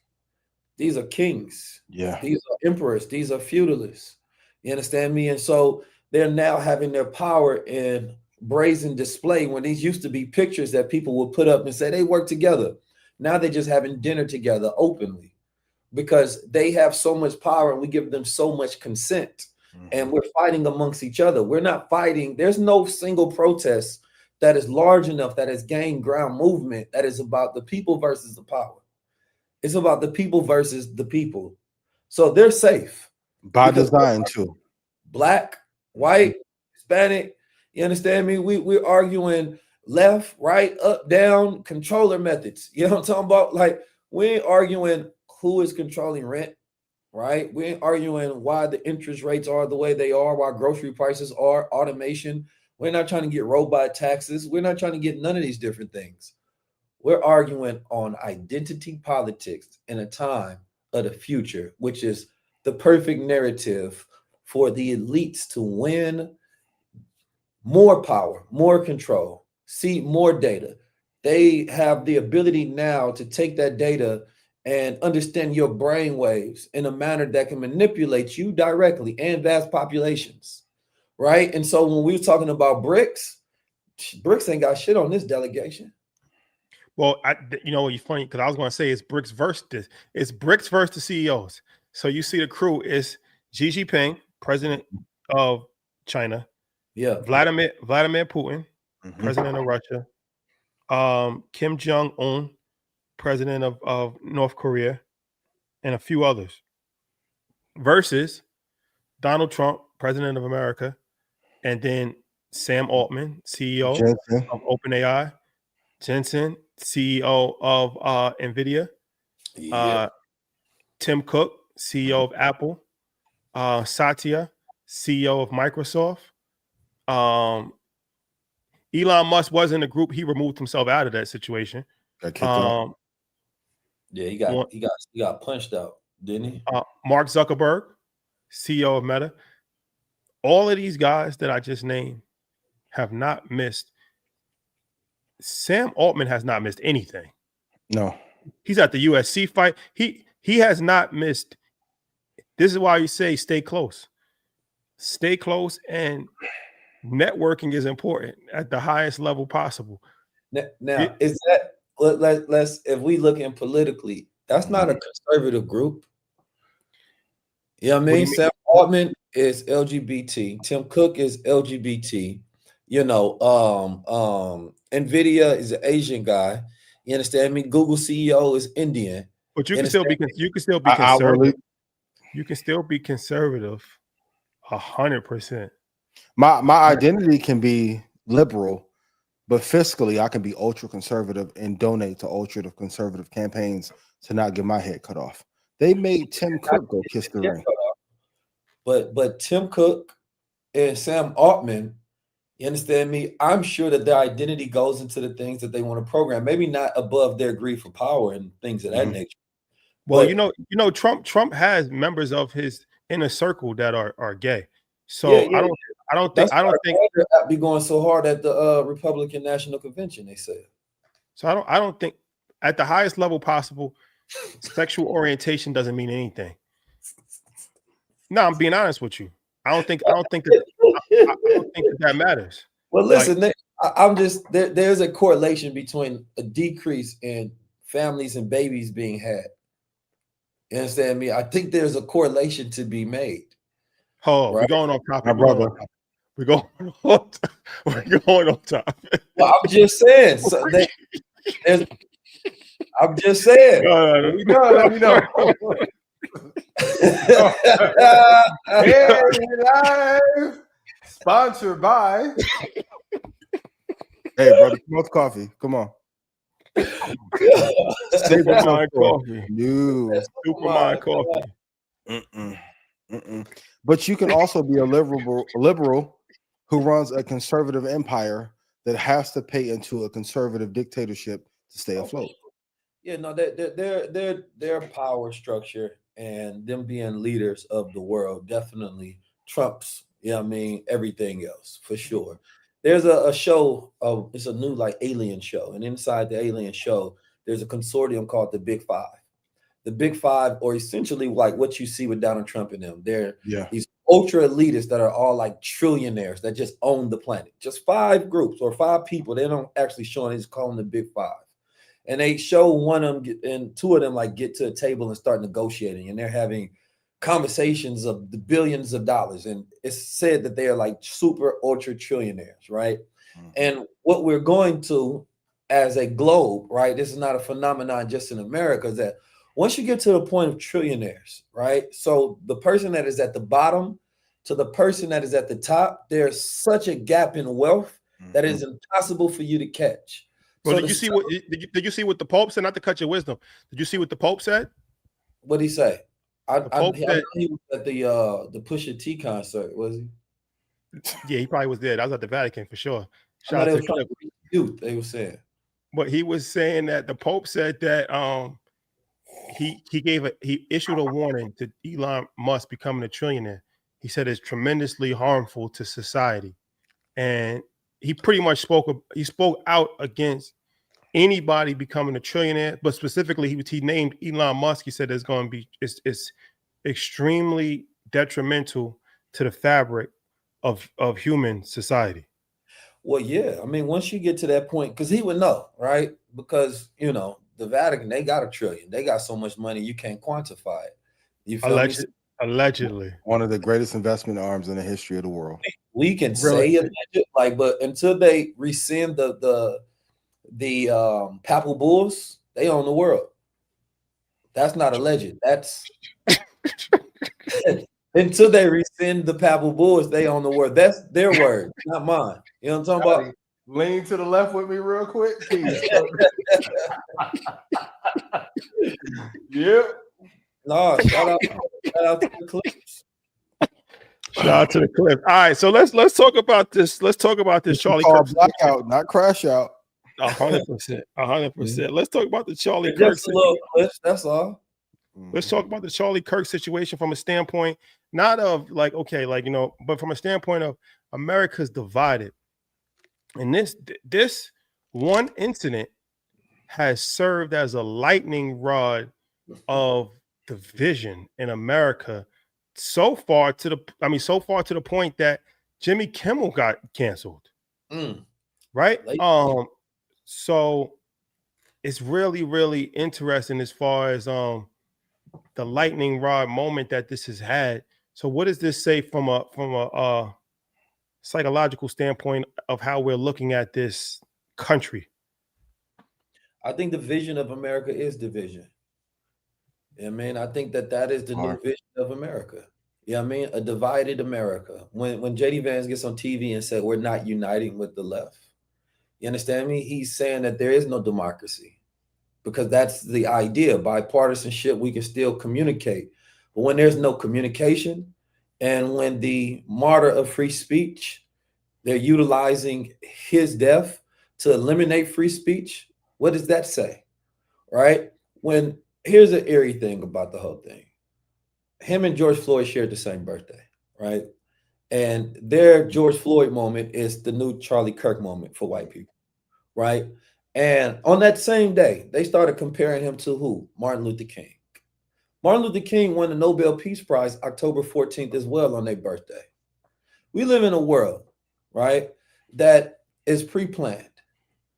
These are kings. Yeah. These are emperors. These are feudalists. You understand me? And so they're now having their power in brazen display when these used to be pictures that people would put up and say they work together. Now they're just having dinner together openly because they have so much power and we give them so much consent. And we're fighting amongst each other. We're not fighting. There's no single protest that is large enough that has gained ground movement that is about the people versus the power. It's about the people versus the people. So they're safe. By design, too. Black, white, Hispanic, you understand me? We're arguing left, right, up, down, controller methods. You know what I'm talking about? Like, we ain't arguing who is controlling rent, right? We ain't arguing why the interest rates are the way they are, why grocery prices are, automation. We're not trying to get robot taxes. We're not trying to get none of these different things. We're arguing on identity politics in a time of the future, which is the perfect narrative for the elites to win more power, more control, see more data. They have the ability now to take that data and understand your brain waves in a manner that can manipulate you directly and vast populations, right? And so when we were talking about BRICS ain't got shit on this delegation. Well, you know, it's funny because I was going to say it's BRICS versus this. It's BRICS versus the CEOs. So you see the crew is Xi Jinping, president of China. Yeah. Vladimir Putin, president of Russia. Kim Jong-un, president of North Korea, and a few others. Versus Donald Trump, president of America, and then Sam Altman, CEO of OpenAI, Jensen, CEO of NVIDIA, Tim Cook, CEO of Apple, Satya, CEO of Microsoft. Elon Musk was in the group. He removed himself out of that situation. Yeah, he got punched out, didn't he? Mark Zuckerberg, CEO of Meta. All of these guys that I just named have not missed. Sam Altman has not missed anything. No. He's at the USC fight. He has not missed. This is why you say stay close. Stay close, and networking is important at the highest level possible. Now, is that let's if we look in politically, that's not a conservative group. You know what I mean? Sam Altman is LGBT. Tim Cook is LGBT. You know, NVIDIA is an Asian guy. You understand me? Google CEO is Indian. But you can still be conservative. You can still be conservative 100%. My identity can be liberal, but fiscally I can be ultra conservative and donate to ultra conservative campaigns to not get my head cut off. They made Tim Cook go kiss the ring. But Tim Cook and Sam Altman, you understand me? I'm sure that their identity goes into the things that they want to program. Maybe not above their greed for power and things of that nature. Well, but, Trump has members of his inner circle that are gay. So I don't think I'd be going so hard at the Republican National Convention. They said. So I don't think at the highest level possible, sexual orientation doesn't mean anything. No, I'm being honest with you. I don't think that matters. Well, listen, I'm just there's a correlation between a decrease in families and babies being had. You understand me? I think there's a correlation to be made. Oh, right? we're going off topic. My brother. We're going off topic. We're going off topic. Well, I'm just saying. So I'm just saying. No. We know, let me know. Hey, live. Sponsored by. Hey, brother, come on, coffee. Come on. Supermind coffee. No. Supermind coffee. But you can also be a liberal who runs a conservative empire that has to pay into a conservative dictatorship to stay afloat. Yeah, no, their power structure and them being leaders of the world definitely trumps, everything else for sure. There's a show, it's a new like alien show, and inside the alien show, there's a consortium called the Big Five. The Big Five, or essentially like what you see with Donald Trump and them. They're these ultra elitists that are all like trillionaires that just own the planet. Just 5 groups or 5 people. They don't actually show them, they just call them the Big Five. And they show one of them and 2 of them like get to a table and start negotiating, and they're having conversations of the billions of dollars. And it's said that they are like super ultra trillionaires, right? And what we're going to as a globe, right? This is not a phenomenon just in America, is that once you get to the point of trillionaires, right? So the person that is at the bottom to the person that is at the top, there's such a gap in wealth that is impossible for you to catch. Well, So did you see what the Pope said? Not to cut your wisdom. Did you see what the Pope said? What did he say? I know said, he was at the Pusha T concert, was he? Yeah, he probably was there. That was at the Vatican for sure. Shout out to the youth, they were saying. But he was saying that the Pope said that he issued a warning to Elon Musk becoming a trillionaire. He said it's tremendously harmful to society, and he pretty much spoke out against anybody becoming a trillionaire. But specifically, he named Elon Musk. He said it's going to be it's extremely detrimental to the fabric of human society. Well, yeah. I mean, once you get to that point, because he would know, right? Because the Vatican, they got $1 trillion. They got so much money you can't quantify it. You feel me? Allegedly, one of the greatest investment arms in the history of the world. We can say it, but until they rescind the papal bulls, they own the world. That's not alleged. That's until they rescind the papal bulls, they own the world. That's their word, not mine. You know what I'm talking about? Lean to the left with me real quick, please. Yep. No, shout out to the Clips. Shout out to the Clips. All right, so let's talk about this. Let's talk about this Charlie Kirk blackout, not crash out. 100%. 100%. Let's talk about the Charlie Kirk Just a little clips, that's all. Let's talk about the Charlie Kirk situation from a standpoint, not of like, okay, like, but from a standpoint of America's divided. And this one incident has served as a lightning rod of division in America so far to the point that Jimmy Kimmel got canceled. Right? So it's really, really interesting as far as the lightning rod moment that this has had. So what does this say from a psychological standpoint of how we're looking at this country? I think the vision of America is division. I think that is the new vision of America. A divided America. When JD Vance gets on TV and said we're not uniting with the left, you understand me? He's saying that there is no democracy, because that's the idea. Bipartisanship, we can still communicate. But when there's no communication, and when the martyr of free speech, they're utilizing his death to eliminate free speech, what does that say? Right? Here's the eerie thing about the whole thing. Him and George Floyd shared the same birthday, right? And their George Floyd moment is the new Charlie Kirk moment for white people, right? And on that same day, they started comparing him to who? Martin Luther King. Martin Luther King won the Nobel Peace Prize October 14th as well on their birthday. We live in a world, right, that is pre-planned,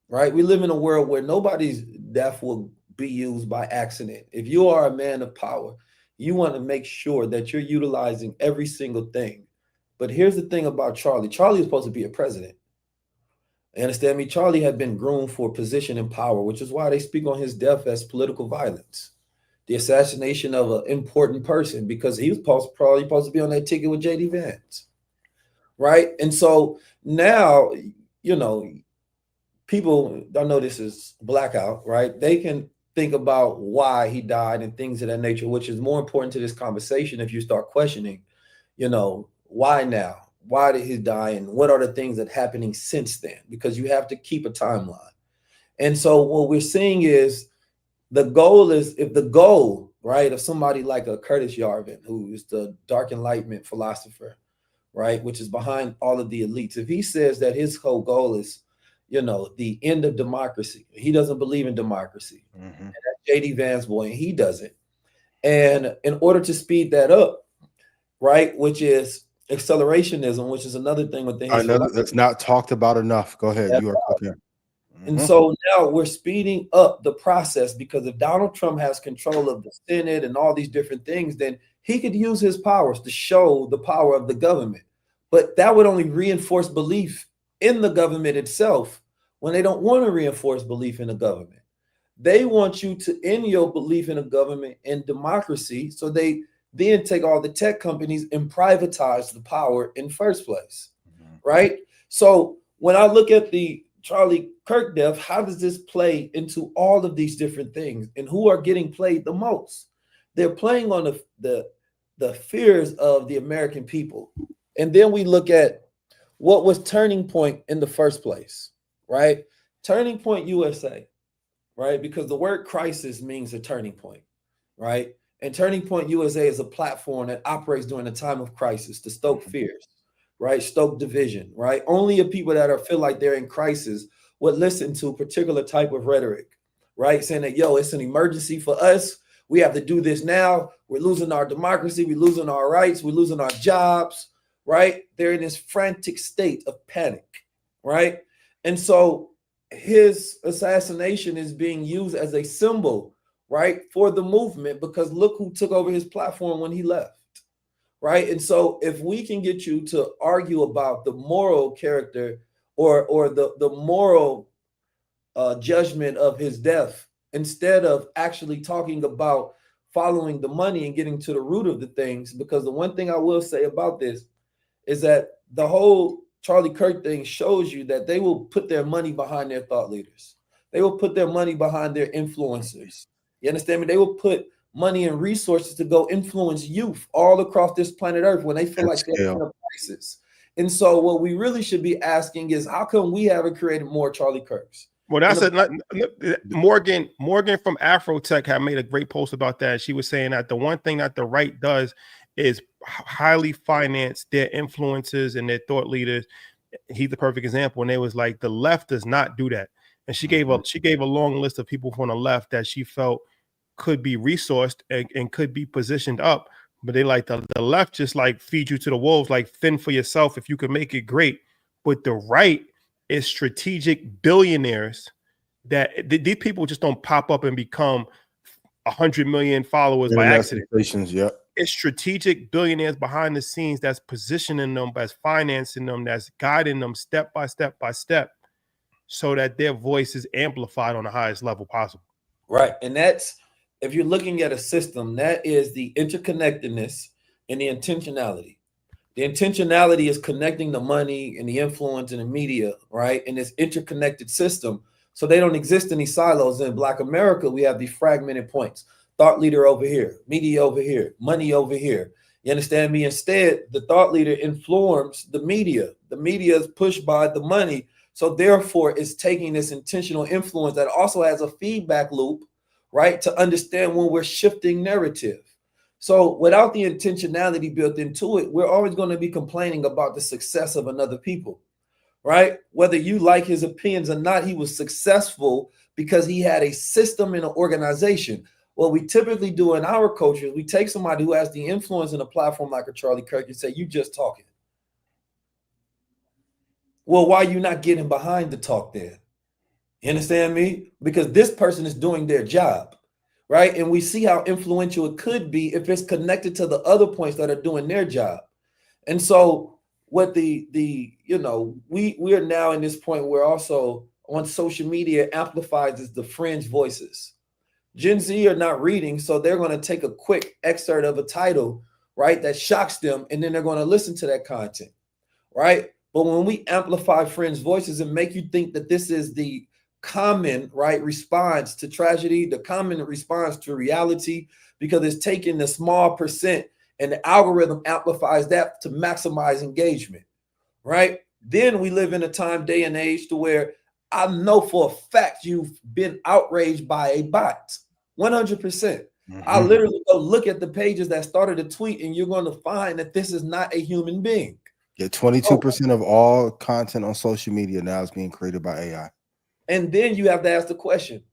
right? We live in a world where nobody's death will be used by accident. If you are a man of power, you want to make sure that you're utilizing every single thing. But here's the thing about Charlie. Charlie is supposed to be a president. You understand me? Charlie had been groomed for position and power, which is why they speak on his death as political violence. The assassination of an important person, because he was probably supposed to be on that ticket with JD Vance. Right? And so now, you know, people don't know this is blackout, right? They can think about why he died and things of that nature, which is more important to this conversation if you start questioning, you know, why now? Why did he die? And what are the things that are happening since then? Because you have to keep a timeline. And so what we're seeing is the goal is, if the goal, right, of somebody like a Curtis Yarvin, who is the dark enlightenment philosopher, right, which is behind all of the elites, if he says that his whole goal is, you know, the end of democracy, he doesn't believe in democracy. And that's JD Vance boy, and he doesn't. And in order to speed that up, right, which is accelerationism, which is another thing with things that's not talked about enough. Go ahead. You are talking. And so now we're speeding up the process, because if Donald Trump has control of the Senate and all these different things, then he could use his powers to show the power of the government. But that would only reinforce belief in the government itself, when they don't want to reinforce belief in the government. They want you to end your belief in a government and democracy, so they then take all the tech companies and privatize the power in first place, right? So when I look at the Charlie Kirk death, how does this play into all of these different things, and who are getting played the most? They're playing on the fears of the American people. And then we look at what was Turning Point in the first place, right? Turning Point USA, right? Because the word crisis means a turning point, right? And Turning Point USA is a platform that operates during a time of crisis to stoke fears, right? Stoke division, right? Only the people that feel like they're in crisis would listen to a particular type of rhetoric, right? Saying that, yo, it's an emergency for us. We have to do this now. We're losing our democracy. We're losing our rights. We're losing our jobs, right? They're in this frantic state of panic, right? And so his assassination is being used as a symbol, right, for the movement, because look who took over his platform when he left, right? And so if we can get you to argue about the moral character or the moral judgment of his death, instead of actually talking about following the money and getting to the root of the things, because the one thing I will say about this is that the whole Charlie Kirk thing shows you that they will put their money behind their thought leaders. They will put their money behind their influencers. You understand me? They will put money and resources to go influence youth all across this planet Earth when they feel like they're in a crisis. And so what we really should be asking is, how come we haven't created more Charlie Kirks? Well, that's Morgan from Afrotech had made a great post about that. She was saying that the one thing that the right does is highly finance their influencers and their thought leaders. He's the perfect example. And they was like, the left does not do that. And she gave a long list of people from the left that she felt could be resourced and could be positioned up. But they like the left just like feed you to the wolves, like fend for yourself. If you can make it, great. But the right is strategic billionaires that these people just don't pop up and become 100 million followers by accident. Yep. It's strategic billionaires behind the scenes that's positioning them, that's financing them, that's guiding them step by step by step, so that their voice is amplified on the highest level possible. Right. And that's, if you're looking at a system, that is the interconnectedness and the intentionality. The intentionality is connecting the money and the influence and the media, right, in this interconnected system, so they don't exist in these silos. In Black America, we have these fragmented points. Thought leader over here, media over here, money over here. You understand me? Instead, the thought leader informs the media. The media is pushed by the money. So therefore, it's taking this intentional influence that also has a feedback loop, right, to understand when we're shifting narrative. So without the intentionality built into it, we're always going to be complaining about the success of another people, right? Whether you like his opinions or not, he was successful because he had a system and an organization. What we typically do in our culture is we take somebody who has the influence in a platform like a Charlie Kirk and say, you just talking. Well, why are you not getting behind the talk then? You understand me? Because this person is doing their job, right? And we see how influential it could be if it's connected to the other points that are doing their job. And so what we are now in this point where also on social media amplifies is the fringe voices. Gen Z are not reading, so they're going to take a quick excerpt of a title, right, that shocks them, and then they're going to listen to that content, right? But when we amplify fringe voices and make you think that this is the common, right, response to tragedy, the common response to reality, because it's taking the small percent and the algorithm amplifies that to maximize engagement, right? Then we live in a time, day, and age to where I know for a fact you've been outraged by a bot, 100%. I literally go look at the pages that started a tweet, and you're going to find that this is not a human being. Yeah, 22% of all content on social media now is being created by AI. And then you have to ask the question,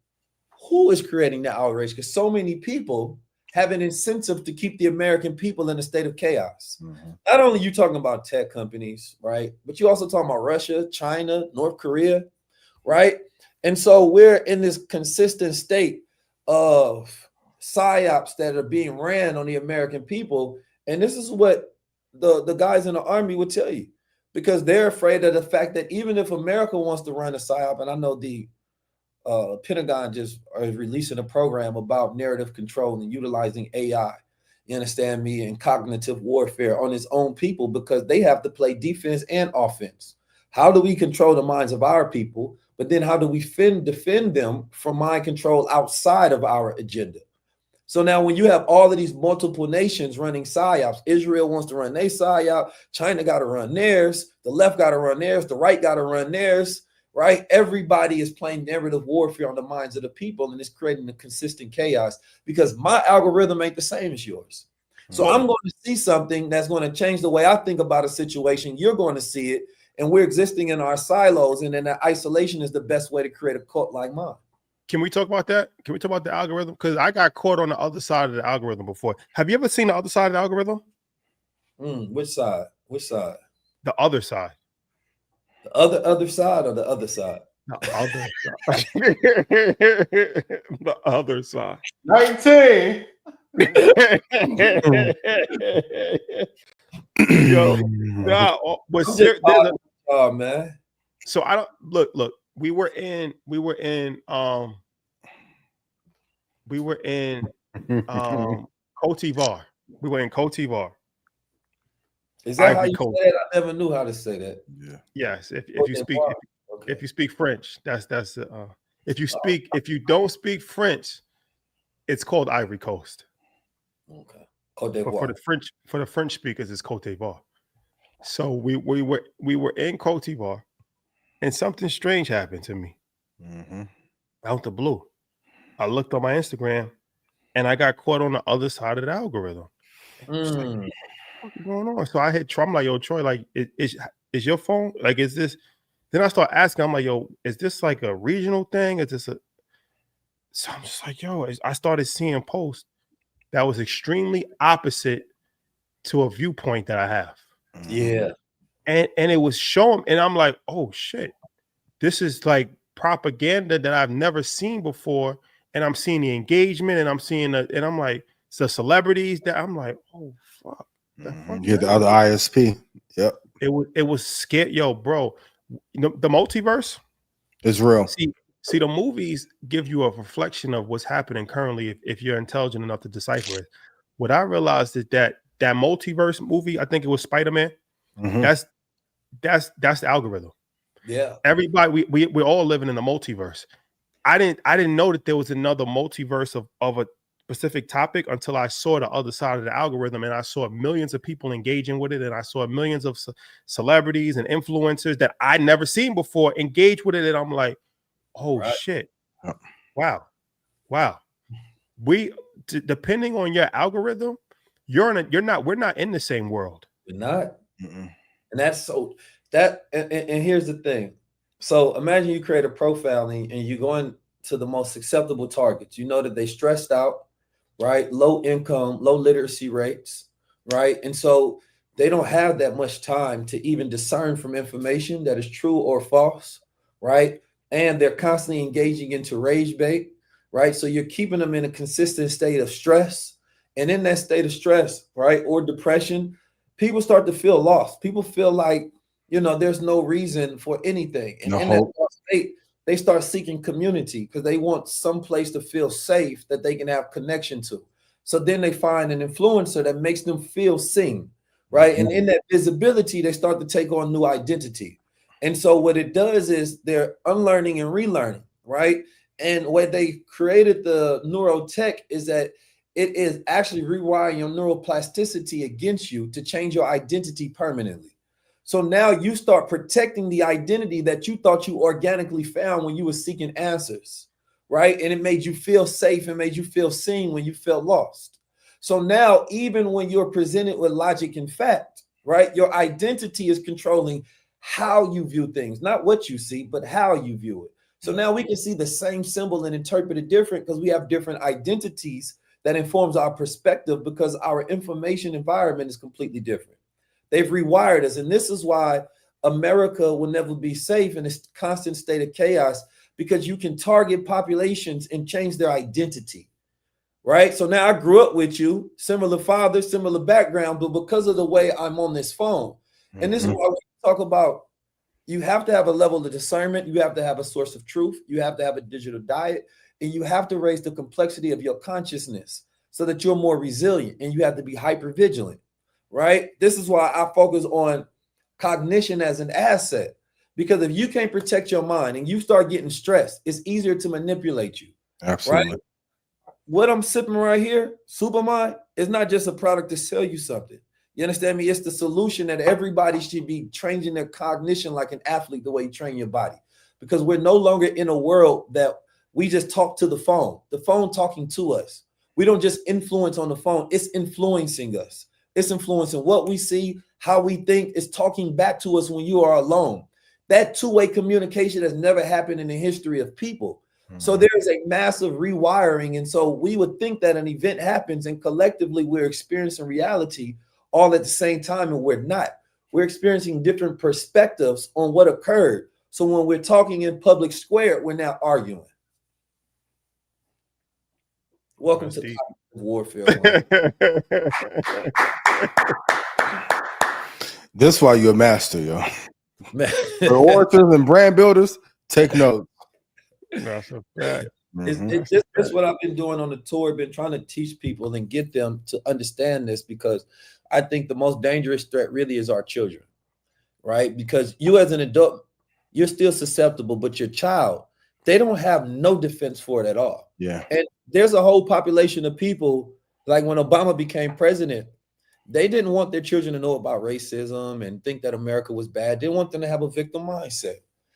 who is creating the outrage? Because so many people have an incentive to keep the American people in a state of chaos. Not only you talking about tech companies, right? But you also talking about Russia, China, North Korea, right? And so we're in this consistent state of psyops that are being ran on the American people. And this is what the guys in the army would tell you, because they're afraid of the fact that even if America wants to run a psyop, and I know the Pentagon just is releasing a program about narrative control and utilizing AI, you understand me, and cognitive warfare on its own people, because they have to play defense and offense. How do we control the minds of our people? But then how do we defend them from mind control outside of our agenda? So now when you have all of these multiple nations running psyops, Israel wants to run their psyop, China got to run theirs, the left got to run theirs, the right got to run theirs, right? Everybody is playing narrative warfare on the minds of the people, and it's creating a consistent chaos because my algorithm ain't the same as yours. So I'm going to see something that's going to change the way I think about a situation. You're going to see it, and we're existing in our silos, and then that isolation is the best way to create a cult like mine. Can we talk about that? Can we talk about the algorithm? Because I got caught on the other side of the algorithm before. Have you ever seen the other side of the algorithm? Which side? Which side? The other side. The other side or the other side? The other side. The other side. 19. Yo, nah, but oh man. So I don't look. We were in Cote d'Ivoire. We were in Cote d'Ivoire. Is that how you say it? I never knew how to say that. Yeah. Yes. If you speak French, that's if you don't speak French, it's called Ivory Coast. Okay. Cote d'Ivoire. For the French speakers, it's Cote d'Ivoire. So we were in Cote d'Ivoire, and something strange happened to me. Out the blue. I looked on my Instagram, and I got caught on the other side of the algorithm. Like, what's going on? So I hit Troy. I'm like, yo, Troy, like, is your phone, like, is this? Then I start asking, I'm like, yo, is this like a regional thing? Is this a? So I'm just like, yo, I started seeing posts that was extremely opposite to a viewpoint that I have. Yeah. And it was showing, and I'm like, oh shit, this is like propaganda that I've never seen before. And I'm seeing the engagement, and I'm seeing and I'm like, the celebrities that I'm like, oh fuck. Yeah, the other ISP. Yep. It was scared, yo, bro. You know, the multiverse is real. See, the movies give you a reflection of what's happening currently if you're intelligent enough to decipher it. What I realized is that multiverse movie, I think it was Spider-Man. That's the algorithm. Yeah. Everybody, we're all living in a multiverse. I didn't know that there was another multiverse of a specific topic until I saw the other side of the algorithm, and I saw millions of people engaging with it, and I saw millions of celebrities and influencers that I'd never seen before engage with it, and I'm like, oh shit, wow. We depending on your algorithm, we're not in the same world. We're not. And that's so that and here's the thing. So imagine you create a profile and you go into the most acceptable targets. You know that they stressed out, right? Low income, low literacy rates, right? And so they don't have that much time to even discern from information that is true or false, right? and they're constantly engaging into rage bait, right? So you're keeping them in a consistent state of stress. And in that state of stress, right, or depression, people start to feel lost. People feel like, there's no reason for anything. And in that state, they start seeking community because they want some place to feel safe that they can have connection to. So then they find an influencer that makes them feel seen, right? And in that visibility, they start to take on new identity. And so what it does is they're unlearning and relearning, right? And what they created the neurotech is that it is actually rewiring your neuroplasticity against you to change your identity permanently. So now you start protecting the identity that you thought you organically found when you were seeking answers, right? And it made you feel safe and made you feel seen when you felt lost. So now, even when you're presented with logic and fact, right, your identity is controlling how you view things, not what you see, but how you view it. So now we can see the same symbol and interpret it different because we have different identities that informs our perspective because our information environment is completely different. They've rewired us. And this is why America will never be safe in this constant state of chaos, because you can target populations and change their identity, right? So now I grew up with you, similar father, similar background, but because of the way I'm on this phone, and this is why we talk about you have to have a level of discernment, you have to have a source of truth, you have to have a digital diet, and you have to raise the complexity of your consciousness so that you're more resilient, and you have to be hyper vigilant. Right? This is why I focus on cognition as an asset, because if you can't protect your mind and you start getting stressed, it's easier to manipulate you. Absolutely. Right? What I'm sipping right here, Supermind, is not just a product to sell you something. You understand me? It's the solution that everybody should be training their cognition like an athlete, the way you train your body, because we're no longer in a world that we just talk to the phone talking to us. We don't just influence on the phone. It's influencing us. It's influencing what we see, how we think. It's talking back to us when you are alone. That two-way communication has never happened in the history of people. So there is a massive rewiring. And so we would think that an event happens and collectively we're experiencing reality all at the same time, and we're not. We're experiencing different perspectives on what occurred. So when we're talking in public square, we're now arguing. Welcome to the warfare. This is why you're a master, yo. For orators and brand builders, take notes. That's a fact. It's what I've been doing on the tour, been trying to teach people and get them to understand this, because I think the most dangerous threat really is our children, right? Because you as an adult, you're still susceptible, but your child, they don't have no defense for it at all. Yeah. And there's a whole population of people, like when Obama became president, they didn't want their children to know about racism and think that America was bad. They didn't want them to have a victim mindset.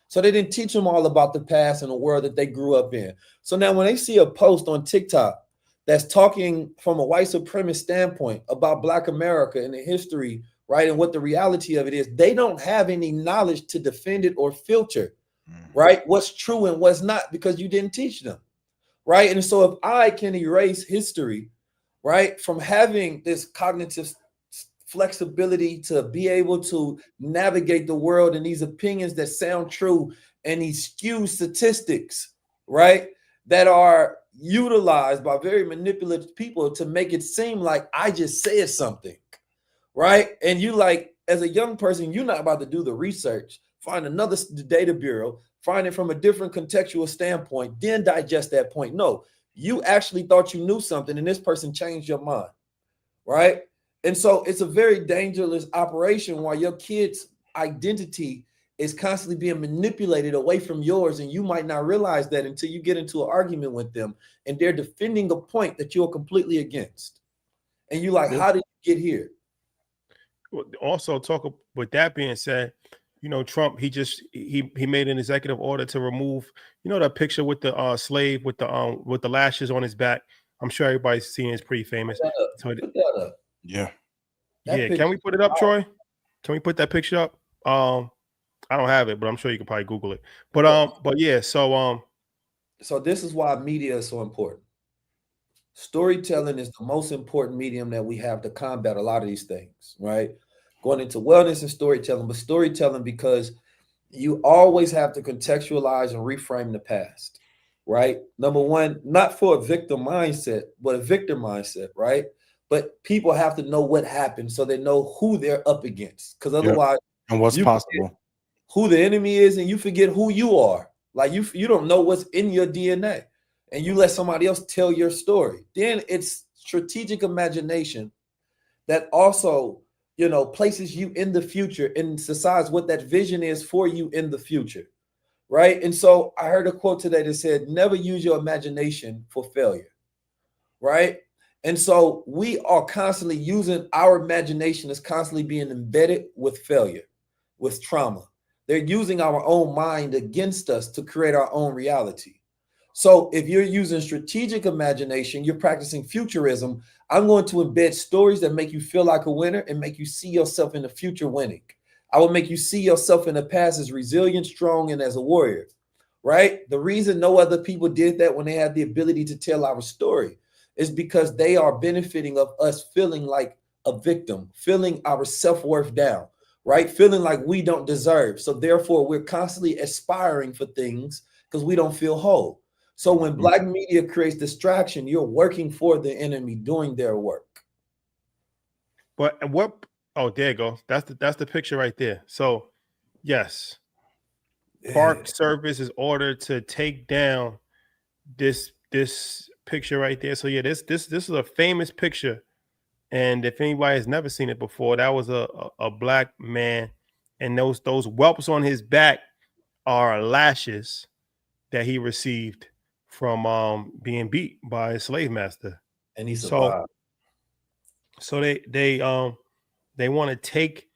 So they didn't teach them all about the past and the world that they grew up in. So now when they see a post on TikTok that's talking from a white supremacist standpoint about Black America and the history, right, and what the reality of it is, they don't have any knowledge to defend it or filter, right, what's true and what's not, because you didn't teach them, right? And so if I can erase history, right, from having this cognitive flexibility to be able to navigate the world and these opinions that sound true and these skewed statistics, right, that are utilized by very manipulative people to make it seem like I just said something, right? And you, like, as a young person, you're not about to do the research, find another data bureau, find it from a different contextual standpoint, then digest that point. No, you actually thought you knew something and this person changed your mind, right? And so it's a very dangerous operation while your kid's identity is constantly being manipulated away from yours, and you might not realize that until you get into an argument with them and they're defending a point that you're completely against. And you're like, how did you get here? Also, with that being said, Trump, he made an executive order to remove, that picture with the slave with the lashes on his back. I'm sure everybody's seen it's pretty famous. Put that up. Yeah. Can we put it up, Troy? Can we put that picture up? I don't have it, but I'm sure you can probably Google it. But yeah, so this is why media is so important. Storytelling is the most important medium that we have to combat a lot of these things, right? Going into wellness and storytelling, but storytelling because you always have to contextualize and reframe the past, right? Number one, not for a victim mindset, but a victor mindset, right? But people have to know what happened so they know who they're up against. Because otherwise, and what's you possible, who the enemy is, and you forget who you are. Like you don't know what's in your DNA, and you let somebody else tell your story. Then it's strategic imagination that also, places you in the future and decides what that vision is for you in the future, right? And so I heard a quote today that said, never use your imagination for failure, right? And so we are constantly using our imagination is constantly being embedded with failure, with trauma. They're using our own mind against us to create our own reality. So if you're using strategic imagination, you're practicing futurism. I'm going to embed stories that make you feel like a winner and make you see yourself in the future winning. I will make you see yourself in the past as resilient, strong, and as a warrior, right? The reason no other people did that when they had the ability to tell our story is because they are benefiting of us feeling like a victim, feeling our self-worth down, right? Feeling like we don't deserve. So therefore, we're constantly aspiring for things because we don't feel whole. So when Black media creates distraction, you're working for the enemy doing their work. But what? Oh, there you go. That's the picture right there. So, yes, Park Service is ordered to take down this picture right there. So yeah, this is a famous picture, and if anybody has never seen it before, that was a Black man, and those whelps on his back are lashes that he received from being beat by his slave master. And he survived. So they want to take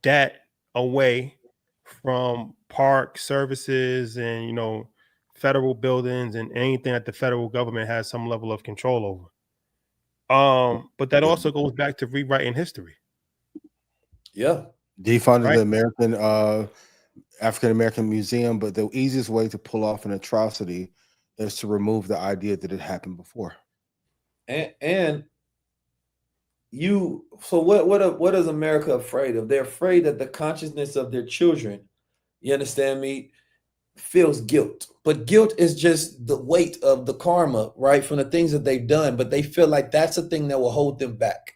that away from park services and federal buildings and anything that the federal government has some level of control over. But that also goes back to rewriting history. Yeah. Defunded the American African American Museum, but the easiest way to pull off an atrocity is to remove the idea that it happened before. And so what is America afraid of? They're afraid that the consciousness of their children, you understand me, feels guilt. But guilt is just the weight of the karma, right, from the things that they've done. But they feel like that's the thing that will hold them back.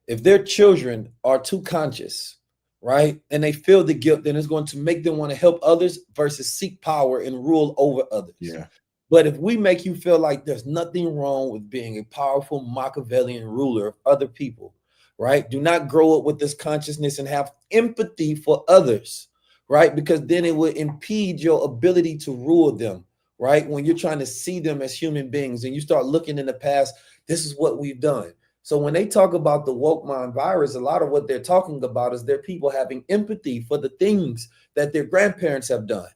If their children are too conscious, right, and they feel the guilt, then it's going to make them want to help others versus seek power and rule over others. Yeah. But if we make you feel like there's nothing wrong with being a powerful Machiavellian ruler of other people, right? Do not grow up with this consciousness and have empathy for others, right? Because then it will impede your ability to rule them, right? When you're trying to see them as human beings and you start looking in the past, this is what we've done. So when they talk about the woke mind virus, a lot of what they're talking about is their people having empathy for the things that their grandparents have done.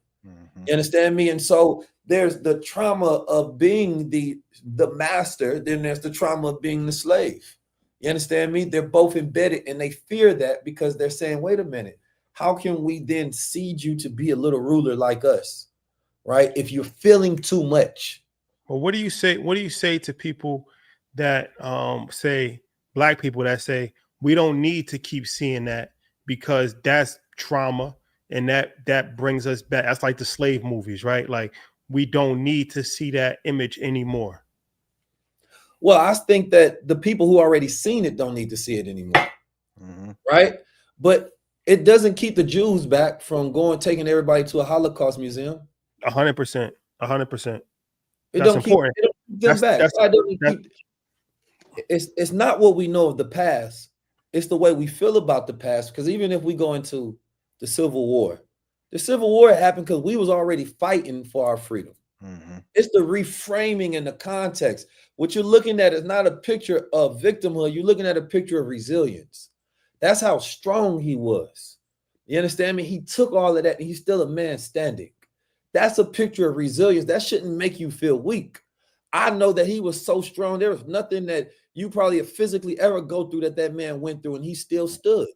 You understand me? And so there's the trauma of being the master, then there's the trauma of being the slave. You understand me? They're both embedded and they fear that because they're saying, wait a minute, how can we then seed you to be a little ruler like us, right? If you're feeling too much. Well, what do you say? What do you say to people that say, Black people that say, we don't need to keep seeing that because that's trauma and that brings us back? That's like the slave movies, right? Like, we don't need to see that image anymore. Well, I think that the people who already seen it don't need to see it anymore, right? But it doesn't keep the Jews back from taking everybody to a Holocaust museum. 100%. 100%. That's important. It don't keep them back. It's not what we know of the past. It's the way we feel about the past. Because even if we go into the Civil War happened because we was already fighting for our freedom. It's the reframing and the context. What you're looking at is not a picture of victimhood. You're looking at a picture of resilience. That's how strong he was. You understand me? He took all of that and he's still a man standing. That's a picture of resilience. That shouldn't make you feel weak. I know that he was so strong. There was nothing that you probably have physically ever go through that man went through and he still stood.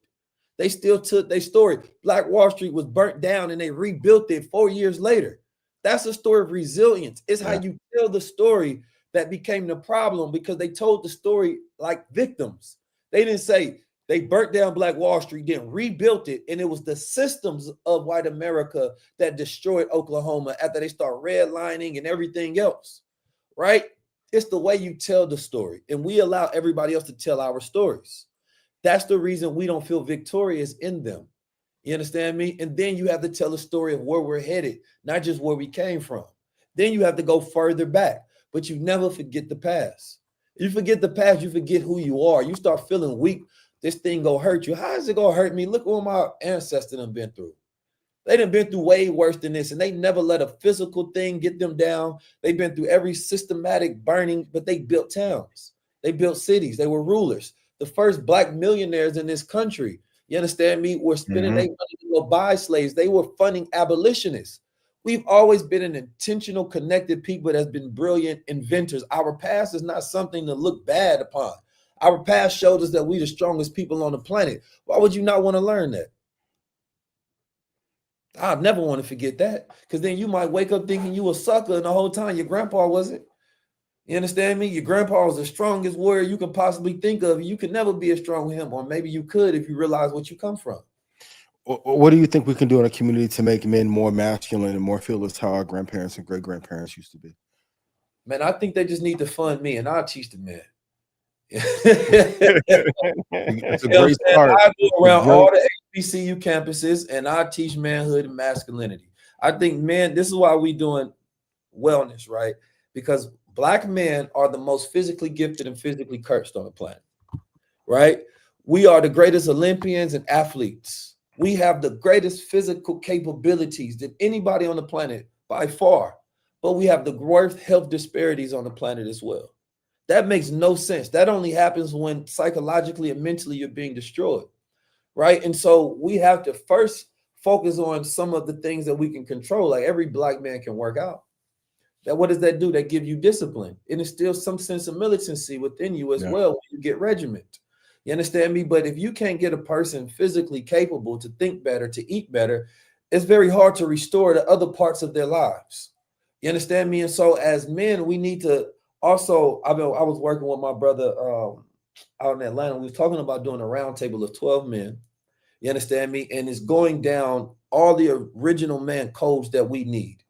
They still took their story. Black Wall Street was burnt down and they rebuilt it 4 years later. That's a story of resilience. It's how you tell the story that became the problem because they told the story like victims. They didn't say, They burnt down Black Wall Street, then rebuilt it, and it was the systems of white America that destroyed Oklahoma after they start redlining and everything else, right? It's the way you tell the story, and we allow everybody else to tell our stories. That's the reason we don't feel victorious in them. You understand me? And then you have to tell a story of where we're headed, not just where we came from. Then you have to go further back, but you never forget the past. If you forget the past, you forget who you are. You start feeling weak. This thing gonna hurt you. How is it gonna hurt me? Look what my ancestors have been through. They done been through way worse than this, and they never let a physical thing get them down. They've been through every systematic burning, but they built towns. They built cities. They were rulers. The first Black millionaires in this country, you understand me, were spending their money to go buy slaves. They were funding abolitionists. We've always been an intentional, connected people that's been brilliant inventors. Our past is not something to look bad upon. Our past showed us that we're the strongest people on the planet. Why would you not want to learn that? I'd never want to forget that, because then you might wake up thinking you a sucker, and the whole time your grandpa wasn't. You understand me? Your grandpa was the strongest warrior you can possibly think of. You could never be as strong as him, or maybe you could if you realize what you come from. What do you think we can do in a community to make men more masculine and more fearless, how our grandparents and great-grandparents used to be? Man, I think they just need to fund me, and I'll teach the men. It's a great start. I go around all the HBCU campuses, and I teach manhood and masculinity. I think, man, this is why we doing wellness, right? Because Black men are the most physically gifted and physically cursed on the planet, right? We are the greatest Olympians and athletes. We have the greatest physical capabilities than anybody on the planet by far, but we have the worst health disparities on the planet as well. That makes no sense. That only happens when psychologically and mentally you're being destroyed, right? And so we have to first focus on some of the things that we can control. Like every Black man can work out. That what does that do? That give you discipline. It instills some sense of militancy within you as well when you get regiment. You understand me? But if you can't get a person physically capable to think better, to eat better, it's very hard to restore the other parts of their lives. You understand me? And so as men, we need to also, I was working with my brother out in Atlanta. We was talking about doing a roundtable of 12 men. You understand me? And it's going down all the original man codes that we need.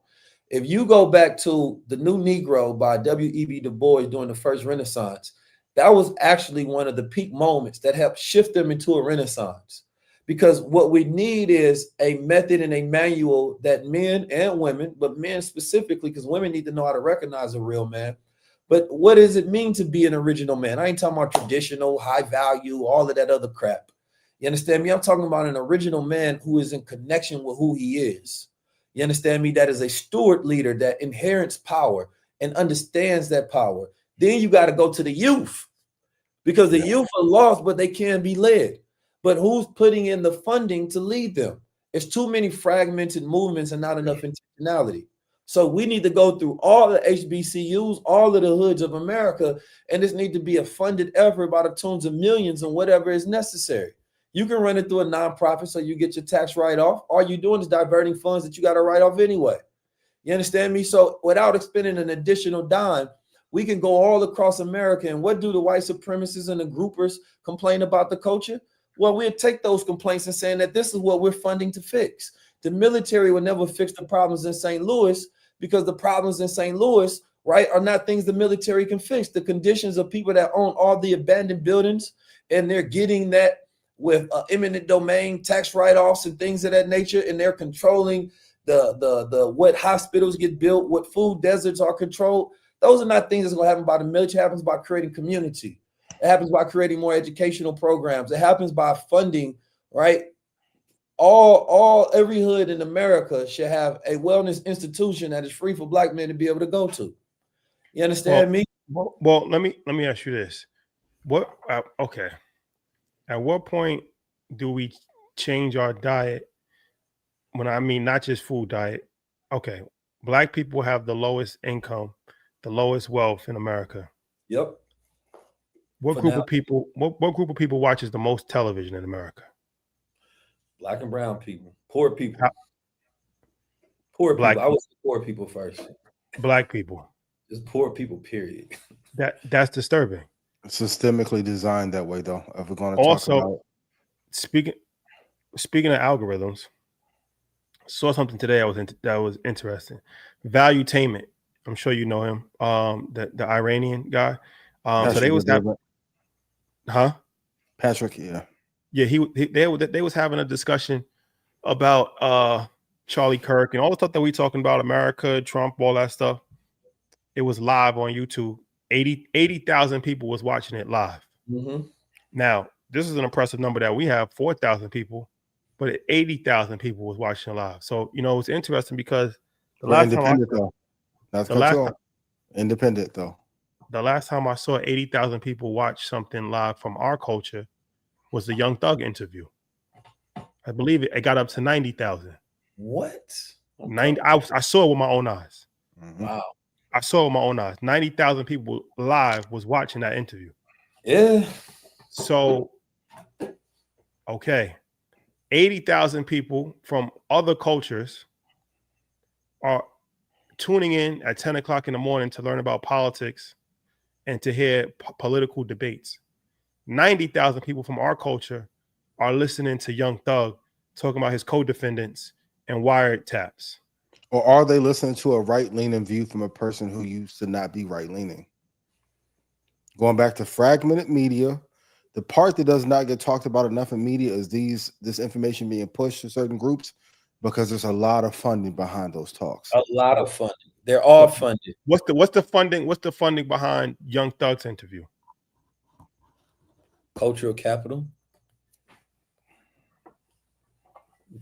If you go back to The New Negro by W.E.B. Du Bois during the first Renaissance, that was actually one of the peak moments that helped shift them into a Renaissance. Because what we need is a method and a manual that men and women, but men specifically, because women need to know how to recognize a real man. But what does it mean to be an original man? I ain't talking about traditional, high value, all of that other crap. You understand me? I'm talking about an original man who is in connection with who he is. You understand me? That is a steward leader that inherits power and understands that power. Then you got to go to the youth, because the youth are lost, but they can be led. But who's putting in the funding to lead them? It's too many fragmented movements and not enough intentionality. So we need to go through all the HBCUs, all of the hoods of America, and this need to be a funded effort by the tunes of millions and whatever is necessary. You can run it through a nonprofit so you get your tax write-off. All you're doing is diverting funds that you got to write off anyway. You understand me? So without expending an additional dime, we can go all across America. And what do the white supremacists and the groupers complain about the culture? Well, we'll take those complaints and saying that this is what we're funding to fix. The military will never fix the problems in St. Louis, because the problems in St. Louis, right, are not things the military can fix. The conditions of people that own all the abandoned buildings, and they're getting that with eminent domain tax write-offs and things of that nature, and they're controlling the what hospitals get built, what food deserts are controlled. Those are not things that's going to happen by the military. It happens by creating community. It happens by creating more educational programs. It happens by funding, right? Every hood in America should have a wellness institution that is free for Black men to be able to go to. You understand me? Well, let me ask you this. Okay. At what point do we change our diet? When I mean not just food diet. Okay. Black people have the lowest income, the lowest wealth in America. Yep. What group of people watches the most television in America? Black and brown people, poor people. Poor people. I would say poor people first. Black people. Just poor people, period. That's disturbing. Systemically designed that way, though. If we're going to also, talk about speaking of algorithms, saw something today that was interesting. Valuetainment. I'm sure you know him. The Iranian guy. So they was having, Patrick, yeah. They was having a discussion about Charlie Kirk and all the stuff that we talking about, America, Trump, all that stuff. It was live on YouTube. 80,000 people was watching it live. Mm-hmm. Now, this is an impressive number that we have 4,000 people, but 80,000 people was watching live. So, it's interesting because the last time I saw 80,000 people watch something live from our culture was the Young Thug interview. I believe it got up to 90,000. What? 90. I saw it with my own eyes. Mm-hmm. Wow. I saw it with my own eyes. 90,000 people live was watching that interview. Yeah. So, okay. 80,000 people from other cultures are tuning in at 10 o'clock in the morning to learn about politics and to hear political debates. 90,000 people from our culture are listening to Young Thug talking about his co-defendants and wiretaps. Or are they listening to a right-leaning view from a person who used to not be right-leaning? Going back to fragmented media, the part that does not get talked about enough in media is this information being pushed to certain groups because there's a lot of funding behind those talks. A lot of funding. They're all funded. What's the funding? What's the funding behind Young Thug's interview? Cultural capital.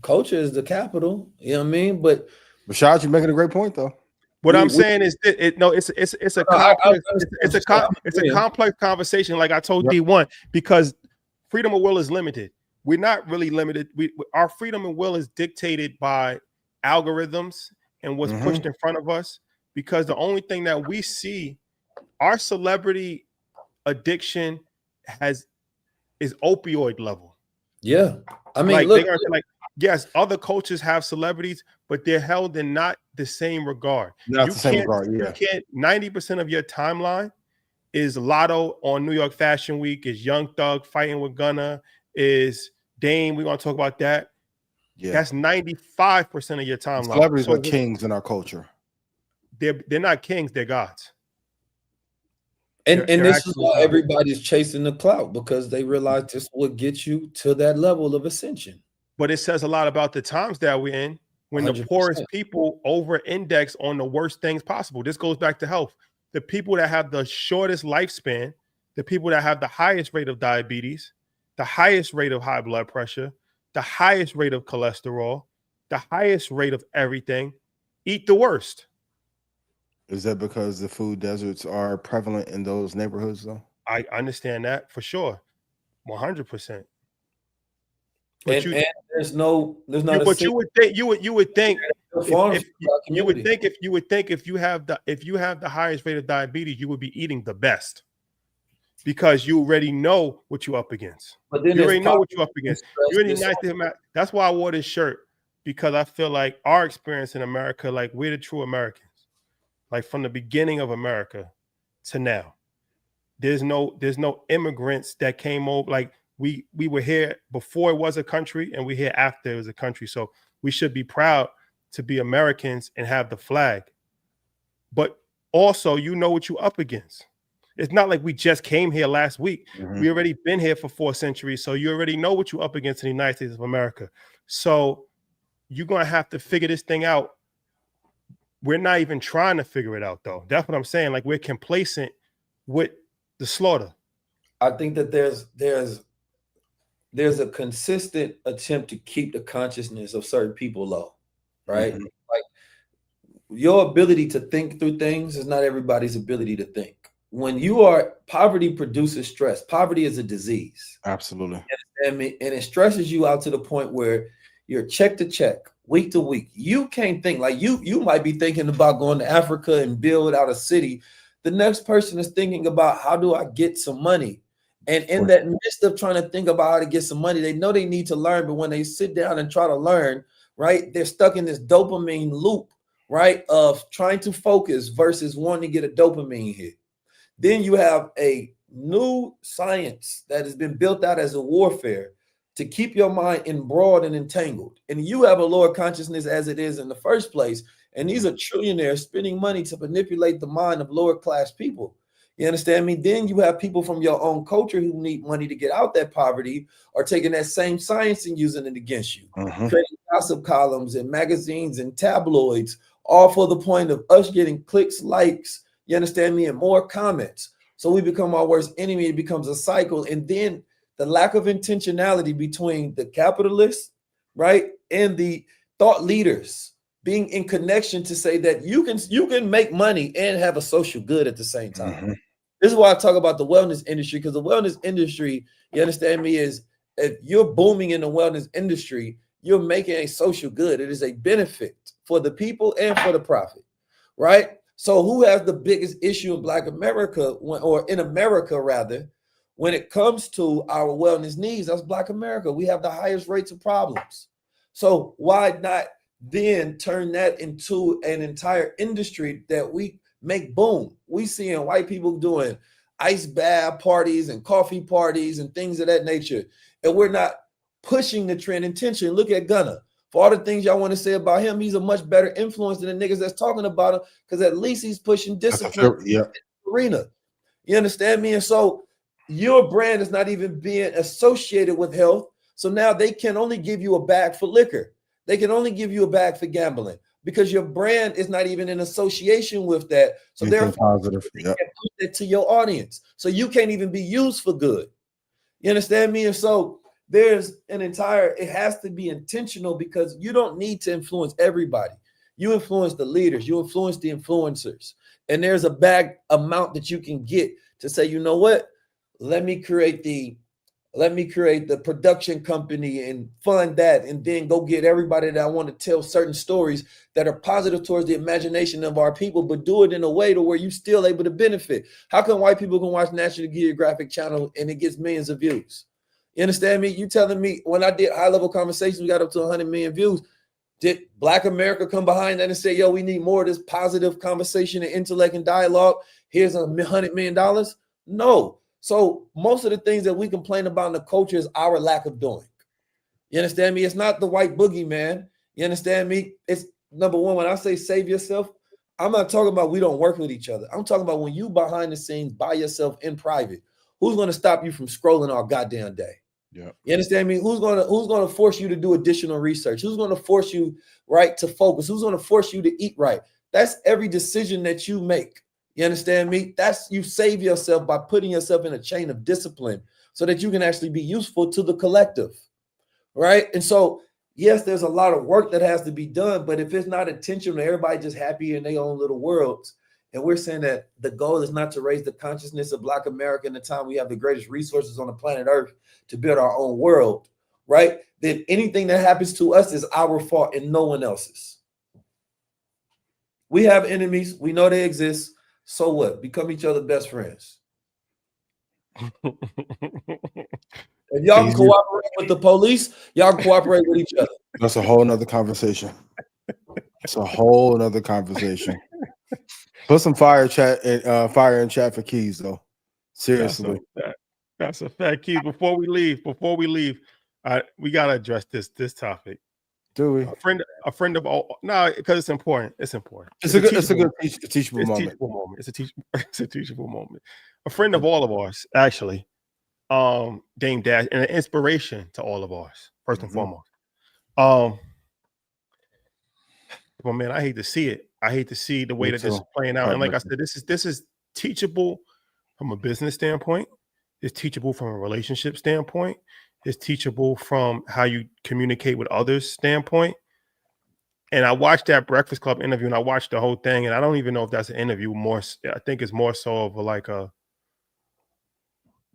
Culture is the capital. You know what I mean? But Rashad, you're making a great point, though. What I'm saying is that it's a complex conversation. Like I told D1, because freedom of will is limited. We're not really limited. Our freedom of will is dictated by algorithms and what's pushed in front of us. Because the only thing that we see, our celebrity addiction is opioid level. Yeah, I mean, like, look, yes, other cultures have celebrities, but they're held in not the same regard. Not the same regard, yeah. You can't, 90% of your timeline is Lotto on New York Fashion Week, is Young Thug fighting with Gunna, is Dame, we're going to talk about that. Yeah. That's 95% of your timeline. Celebrities are kings in our culture. They're not kings, they're gods. And this is why everybody's chasing the clout, because they realize this will get you to that level of ascension. But it says a lot about the times that we're in when 100%. The poorest people over-index on the worst things possible. This goes back to health. The people that have the shortest lifespan, the people that have the highest rate of diabetes, the highest rate of high blood pressure, the highest rate of cholesterol, the highest rate of everything, eat the worst. Is that because the food deserts are prevalent in those neighborhoods, though? I understand that for sure, 100%. But and there's not. But you would think if you have the highest rate of diabetes, you would be eating the best, because you already know what you're up against. But then you already know what you're up against. You already nice to him. That's why I wore this shirt, because I feel like our experience in America, like we're the true Americans. Like from the beginning of America to now, there's no immigrants that came over. Like we were here before it was a country, and we're here after it was a country. So we should be proud to be Americans and have the flag. But also, you know what you're up against. It's not like we just came here last week. We already been here for 4 centuries. So you already know what you're up against in the United States of America. So you're going to have to figure this thing out. We're not even trying to figure it out, though. That's what I'm saying. Like, we're complacent with the slaughter. I think that there's a consistent attempt to keep the consciousness of certain people low, right? Like, your ability to think through things is not everybody's ability to think. When poverty produces stress. Poverty is a disease. Absolutely. And it stresses you out to the point where you're check to check, week to week. You can't think. Like you might be thinking about going to Africa and build out a city. The next person is thinking about, how do I get some money? And in that midst of trying to think about how to get some money, they know they need to learn. But when they sit down and try to learn, right, they're stuck in this dopamine loop, right, of trying to focus versus wanting to get a dopamine hit. Then you have a new science that has been built out as a warfare to keep your mind embroiled and entangled. And you have a lower consciousness as it is in the first place. And these are trillionaires spending money to manipulate the mind of lower class people. You understand me? Then you have people from your own culture who need money to get out that poverty are taking that same science and using it against you, creating gossip columns and magazines and tabloids, all for the point of us getting clicks, likes, you understand me, and more comments. So we become our worst enemy. It becomes a cycle. And then the lack of intentionality between the capitalists, right, and the thought leaders being in connection to say that you can make money and have a social good at the same time. This is why I talk about the wellness industry, because the wellness industry, you understand me, is if you're booming in the wellness industry, you're making a social good. It is a benefit for the people and for the profit, right? So who has the biggest issue in Black America, or in America rather, when it comes to our wellness needs? That's Black America. We have the highest rates of problems. So why not then turn that into an entire industry that we make boom? We seeing white people doing ice bath parties and coffee parties and things of that nature. And we're not pushing the trend intention. Look at Gunna. For all the things y'all want to say about him, he's a much better influence than the niggas that's talking about him, because at least he's pushing discipline in the arena. You understand me? And so your brand is not even being associated with health. So now they can only give you a bag for liquor. They can only give you a bag for gambling, because your brand is not even in association with that. So therefore, they can't push that to your audience. So you can't even be used for good. You understand me? And so there's an entire, it has to be intentional, because you don't need to influence everybody. You influence the leaders, you influence the influencers. And there's a bag amount that you can get to say, you know what? Let me create the production company and fund that, and then go get everybody that I want to tell certain stories that are positive towards the imagination of our people, but do it in a way to where you're still able to benefit. How come white people can watch National Geographic Channel and it gets millions of views? You understand me? You telling me when I did high level conversations, we got up to 100 million views. Did Black America come behind that and say, yo, we need more of this positive conversation and intellect and dialogue? Here's $100 million. No. So most of the things that we complain about in the culture is our lack of doing. You understand me? It's not the white boogeyman. You understand me? It's number one, when I say save yourself, I'm not talking about we don't work with each other. I'm talking about when you behind the scenes by yourself in private, who's going to stop you from scrolling all goddamn day? Yeah. You understand me? Who's gonna force you to do additional research? Who's gonna force you, right, to focus? Who's gonna force you to eat right? That's every decision that you make. You understand me? That's, you save yourself by putting yourself in a chain of discipline so that you can actually be useful to the collective, right? And so, yes, there's a lot of work that has to be done, but if it's not intentional, everybody just happy in their own little worlds. And we're saying that the goal is not to raise the consciousness of Black America in the time we have the greatest resources on the planet Earth to build our own world, right? Then anything that happens to us is our fault and no one else's. We have enemies. We know they exist. So what? Become each other's best friends. If y'all can cooperate with the police, y'all can cooperate with each other. That's a whole nother conversation. It's a whole nother conversation. Put some fire in chat for Keys, though. Seriously. That's a fact. Keys, before we leave, we gotta address this topic. Do we? A friend of all, no, because it's important. It's important. It's a good teachable moment. It's a teachable moment. A friend of all of ours, actually, Dame Dash, and an inspiration to all of ours, first and foremost. Well, man, I hate to see it. I hate to see the way that this is playing out. And like I said, this is teachable from a business standpoint. It's teachable from a relationship standpoint. It's teachable from how you communicate with others standpoint. And I watched that Breakfast Club interview, and I watched the whole thing, and I don't even know if that's an interview. I think it's more so of like a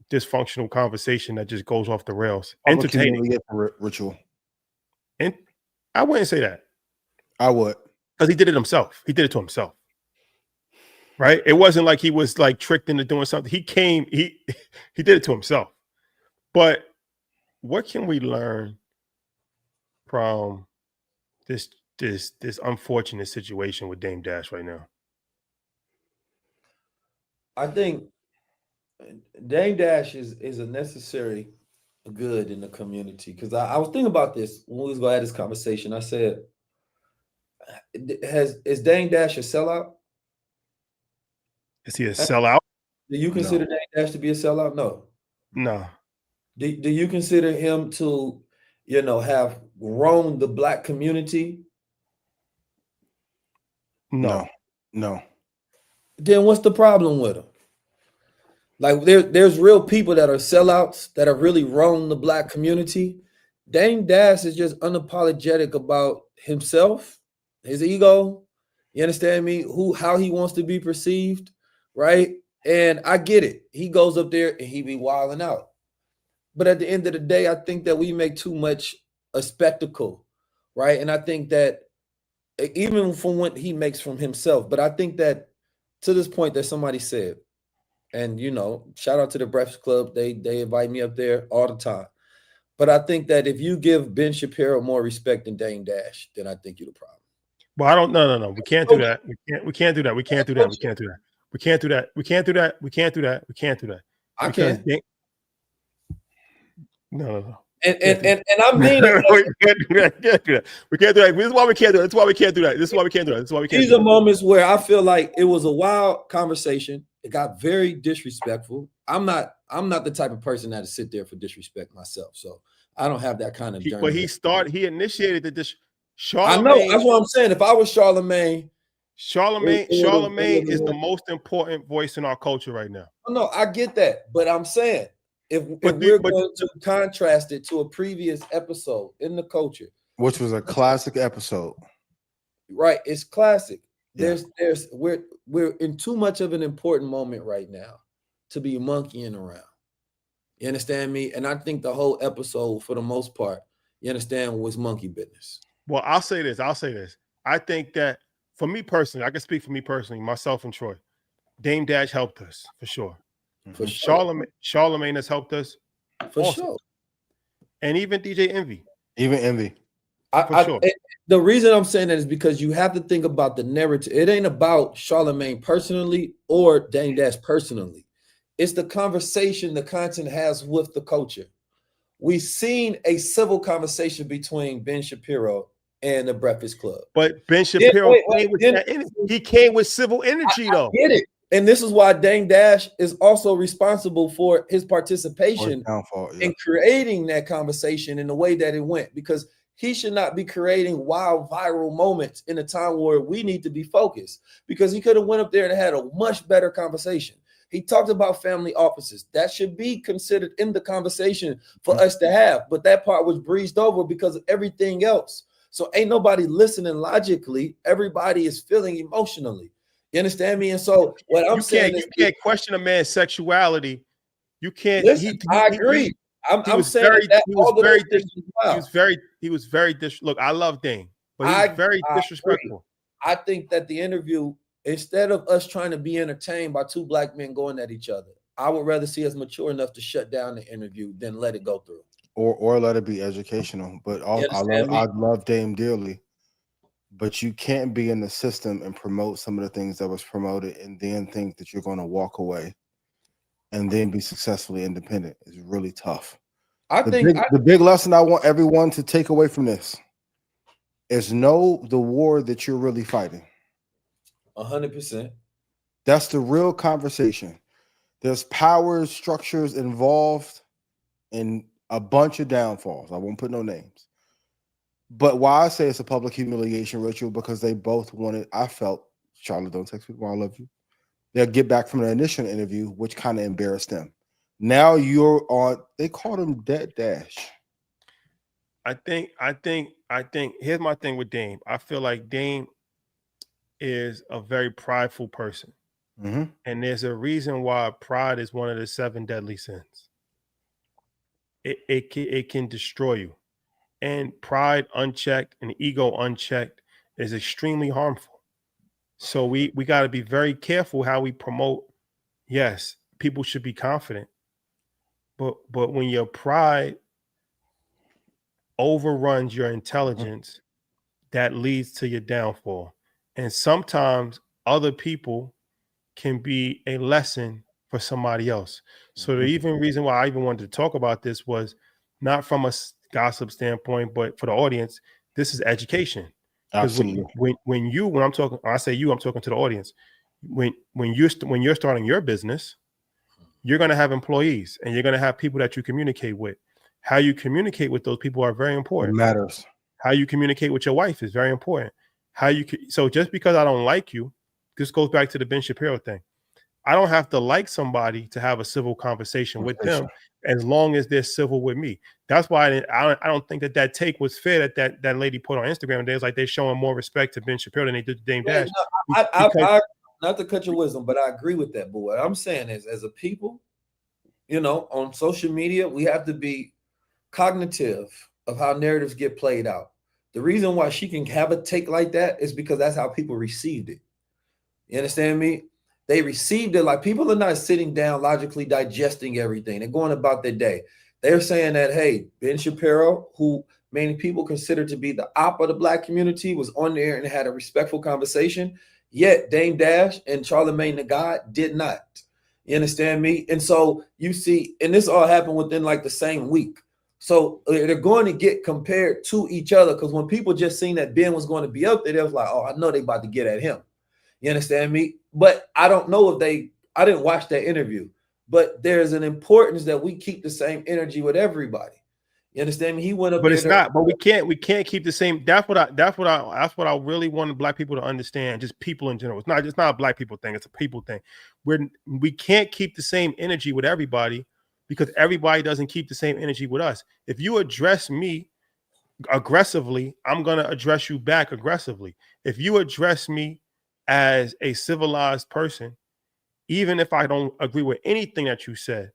dysfunctional conversation that just goes off the rails. Entertaining ritual. And I wouldn't say that. I would. Because he did it himself. He did it to himself. Right? It wasn't like he was like tricked into doing something. He did it to himself. But what can we learn from this unfortunate situation with Dame Dash right now? I think Dame Dash is a necessary good in the community. Because I was thinking about this when we was going to have this conversation. I said, is Dame Dash a sellout? Is he a sellout? Do you consider Dame Dash to be a sellout? No. No. Do you consider him to, have wronged the Black community? No. Then what's the problem with him? Like there's real people that are sellouts that are really wrong the Black community. Dame Dash is just unapologetic about himself, his ego. You understand me? How he wants to be perceived, right? And I get it. He goes up there and he be wilding out. But at the end of the day, I think that we make too much a spectacle, right? And I think that even from what he makes from himself, but I think that to this point that somebody said, and shout out to the Breakfast Club. They invite me up there all the time. But I think that if you give Ben Shapiro more respect than Dame Dash, then I think you're the problem. Well, I don't. No. We can't do that. We can't do that. We can't do that. We can't do that. We can't do that. We can't do that. We can't do that. We can't do that. I can. No. And I mean it. We can't do that. We can't do that. This is why we can't do that. This is why we can't do that. This is why we can't do that. This is why we can't. These are moments where I feel like it was a wild conversation. It got very disrespectful. I'm not the type of person that to sit there for disrespect myself. So I don't have that kind of journey. But he initiated the I know. That's what I'm saying. If I was Charlemagne is the most important voice in our culture right now. No, I get that. But I'm saying if we're going to contrast it to a previous episode in the culture, which was a classic episode. Right. It's classic. Yeah. We're in too much of an important moment right now to be monkeying around. You understand me? And I think the whole episode, for the most part, you understand, was monkey business. Well, I'll say this. I think that for me personally, I can speak for me personally, myself and Troy, Dame Dash helped us for sure. For sure. Charlemagne has helped us for sure. And even DJ Envy. Sure. The reason I'm saying that is because you have to think about the narrative. It ain't about Charlemagne personally or Dame Dash personally. It's the conversation the content has with the culture. We've seen a civil conversation between Ben Shapiro and the Breakfast Club. But Ben Shapiro came with civil energy, though. I get it. And this is why Dame Dash is also responsible for his participation in creating that conversation in the way that it went, because he should not be creating wild viral moments in a time where we need to be focused, because he could have went up there and had a much better conversation. He talked about family offices. That should be considered in the conversation for us to have. But that part was breezed over because of everything else. So ain't nobody listening logically. Everybody is feeling emotionally. You understand me? And so what I'm saying is, you can't question a man's sexuality. You can't. Listen, I agree. I'm saying he was very look, I love Dame, but he's very disrespectful. I think that the interview, instead of us trying to be entertained by two black men going at each other, I would rather see us mature enough to shut down the interview than let it go through. Or let it be educational. But I love Dame dearly. But you can't be in the system and promote some of the things that was promoted and then think that you're going to walk away and then be successfully independent. Is really tough. The big lesson I want everyone to take away from this is know the war that you're really fighting. 100%. That's the real conversation. There's power structures involved and a bunch of downfalls. I won't put no names. But why I say it's a public humiliation ritual, because they both wanted, I felt, Charlie, don't text me, I love you. They'll get back from the initial interview, which kind of embarrassed them. Now you're on, they called him Dead Dash. I think, here's my thing with Dame. I feel like Dame is a very prideful person. Mm-hmm. And there's a reason why pride is one of the 7 deadly sins. It can destroy you. And pride unchecked and ego unchecked is extremely harmful. So we got to be very careful how we promote. Yes, people should be confident. But when your pride overruns your intelligence, that leads to your downfall. And sometimes other people can be a lesson for somebody else. So the even reason why I even wanted to talk about this was not from a gossip standpoint, but for the audience, this is education. Because Absolutely. when I'm talking, I say you, I'm talking to the audience. When you're starting your business, you're going to have employees and you're going to have people that you communicate with. How you communicate with those people are very It important. matters. How you communicate with your wife is very important. So just because I don't like you, this goes back to the Ben Shapiro thing. I don't have to like somebody to have a civil conversation with them as long as they're civil with me. That's why I don't think that take was fair that lady put on Instagram. There's like they're showing more respect to Ben Shapiro than they did to Dame Dash. I not to cut your wisdom, but I agree with that. But what I'm saying is, as a people, on social media, we have to be cognitive of how narratives get played out. The reason why she can have a take like that is because that's how people received it. You understand me? They received it like people are not sitting down logically digesting everything. They're going about their day. They're saying that, hey, Ben Shapiro, who many people consider to be the op of the Black community, was on there and had a respectful conversation. Yet Dame Dash and Charlamagne the God did not. You understand me? And so you see, and this all happened within like the same week. So they're going to get compared to each other because when people just seen that Ben was going to be up there, they was like, oh, I know they about to get at him. You understand me? But I don't know if I didn't watch that interview, but there's an importance that we keep the same energy with everybody. You understand me? He went up, but it's not. But we can't keep the same. That's what I really wanted Black people to understand. Just people in general. It's not a Black people thing. It's a people thing. We can't keep the same energy with everybody because everybody doesn't keep the same energy with us. If you address me aggressively, I'm gonna address you back aggressively. If you address me as a civilized person, even if I don't agree with anything that you said,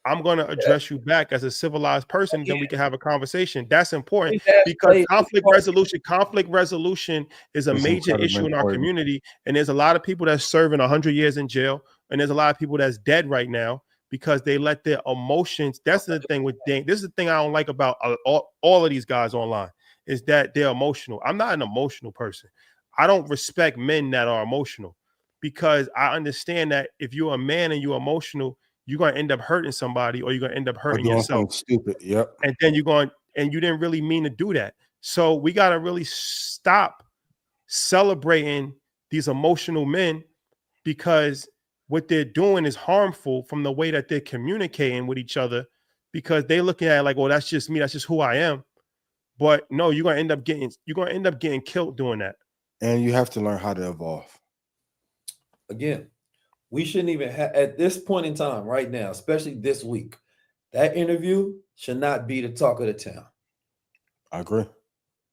I'm going to address you back as a civilized person. Then we can have a conversation. That's important because conflict resolution is a major issue in our community. And there's a lot of people that's serving 100 years in jail. And there's a lot of people that's dead right now because they let their emotions. That's the thing with Dame. This is the thing I don't like about all of these guys online is that they're emotional. I'm not an emotional person. I don't respect men that are emotional because I understand that if you're a man and you're emotional, you're going to end up hurting somebody or you're going to end up hurting yourself. Stupid. Yep. And then you didn't really mean to do that. So we got to really stop celebrating these emotional men because what they're doing is harmful from the way that they're communicating with each other because they're looking at it like, well, that's just me. That's just who I am. But no, you're going to end up getting killed doing that. And you have to learn how to evolve. Again, we shouldn't even have at this point in time right now, especially this week, that interview should not be the talk of the town. I agree.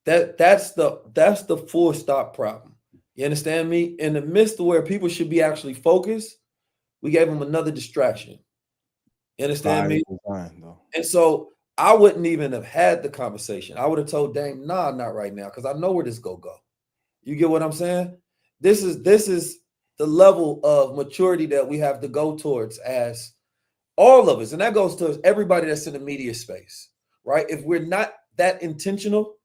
That's the full stop problem. You understand me? In the midst of where people should be actually focused, we gave them another distraction. You understand me? And so I wouldn't even have had the conversation. I would have told Dame, nah, not right now, because I know where this go. You get what I'm saying? This is the level of maturity that we have to go towards as all of us. And that goes towards everybody that's in the media space, right? If we're not that intentional,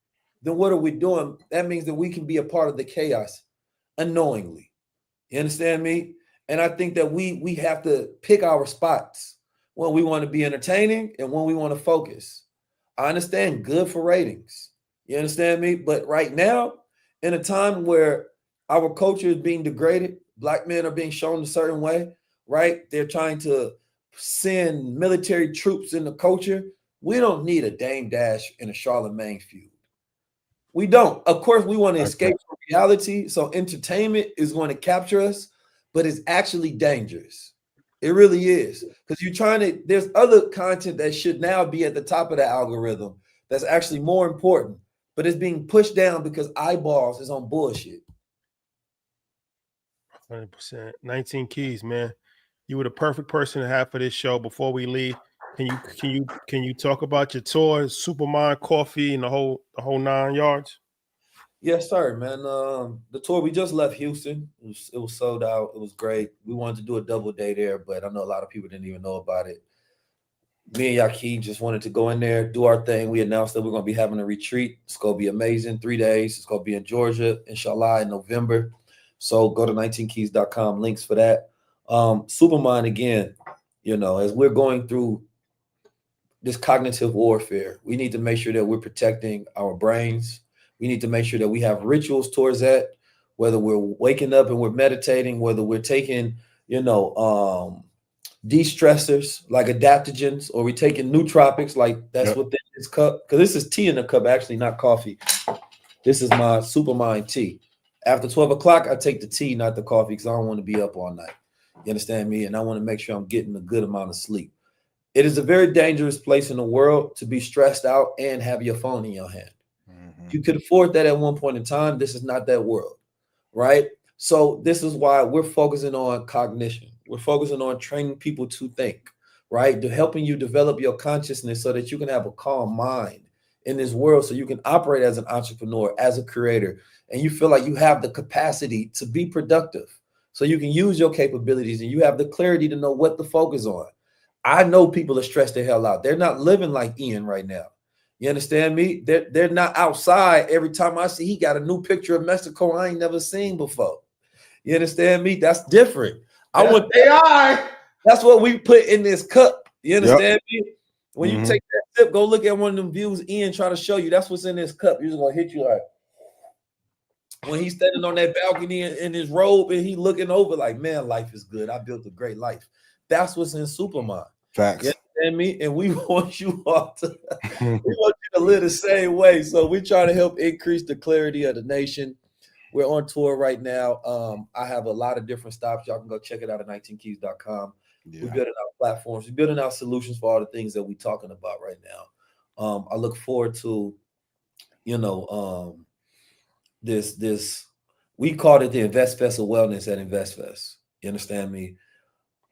then what are we doing? That means that we can be a part of the chaos unknowingly. You understand me? And I think that we have to pick our spots when we want to be entertaining and when we want to focus. I understand good for ratings. You understand me? But right now, in a time where our culture is being degraded, Black men are being shown a certain way, right? They're trying to send military troops in the culture. We don't need a Dame Dash and a Charlamagne feud. We don't. Of course, we want to escape from reality. So entertainment is going to capture us, but it's actually dangerous. It really is. Because there's other content that should now be at the top of the algorithm that's actually more important, but it's being pushed down because eyeballs is on bullshit. 100%. 19 keys, man. You were the perfect person to have for this show. Before we leave, can you talk about your tour, Supermind Coffee, and the whole 9 yards? Yes, sir, man. The tour, we just left Houston. It was sold out. It was great. We wanted to do a double day there, but I know a lot of people didn't even know about it. Me and Yaki just wanted to go in there, do our thing. We announced that we're going to be having a retreat. It's going to be amazing. 3 days. It's going to be in Georgia, inshallah, in November. So go to 19keys.com, links for that. Supermind, again, as we're going through this cognitive warfare. We need to make sure that we're protecting our brains. We need to make sure that we have rituals towards that, whether we're waking up and we're meditating, whether we're taking, de-stressors like adaptogens, or we're taking nootropics, like that's what this cup, because this is tea in the cup, actually, not coffee. This is my Supermind tea. After 12 o'clock, I take the tea, not the coffee, because I don't want to be up all night. You understand me? And I want to make sure I'm getting a good amount of sleep. It is a very dangerous place in the world to be stressed out and have your phone in your hand. If you could afford that at one point in time, this is not that world, right? So this is why we're focusing on cognition. We're focusing on training people to think, right? To helping you develop your consciousness so that you can have a calm mind in this world, so you can operate as an entrepreneur, as a creator, and you feel like you have the capacity to be productive, so you can use your capabilities and you have the clarity to know what to focus on. I know people are stressed the hell out. They're not living like Ian right now. You understand me? They're not outside. Every time I see, he got a new picture of Mexico I ain't never seen before. You understand me? That's different. I want AI. That's what we put in this cup. You understand me? When you take that sip, go look at one of them views Ian try to show you. That's what's in this cup. He's gonna hit you like when he's standing on that balcony in his robe and he looking over like, man, life is good. I built a great life. That's what's in Supermind. Facts. You understand me? And we want you all to we want you to live the same way. So we try to help increase the clarity of the nation. We're on tour right now. I have a lot of different stops. Y'all can go check it out at 19keys.com. We're building our platforms. We're building our solutions for all the things that we're talking about right now. I look forward to, this. We called it the Invest Fest of Wellness at Invest Fest. You understand me?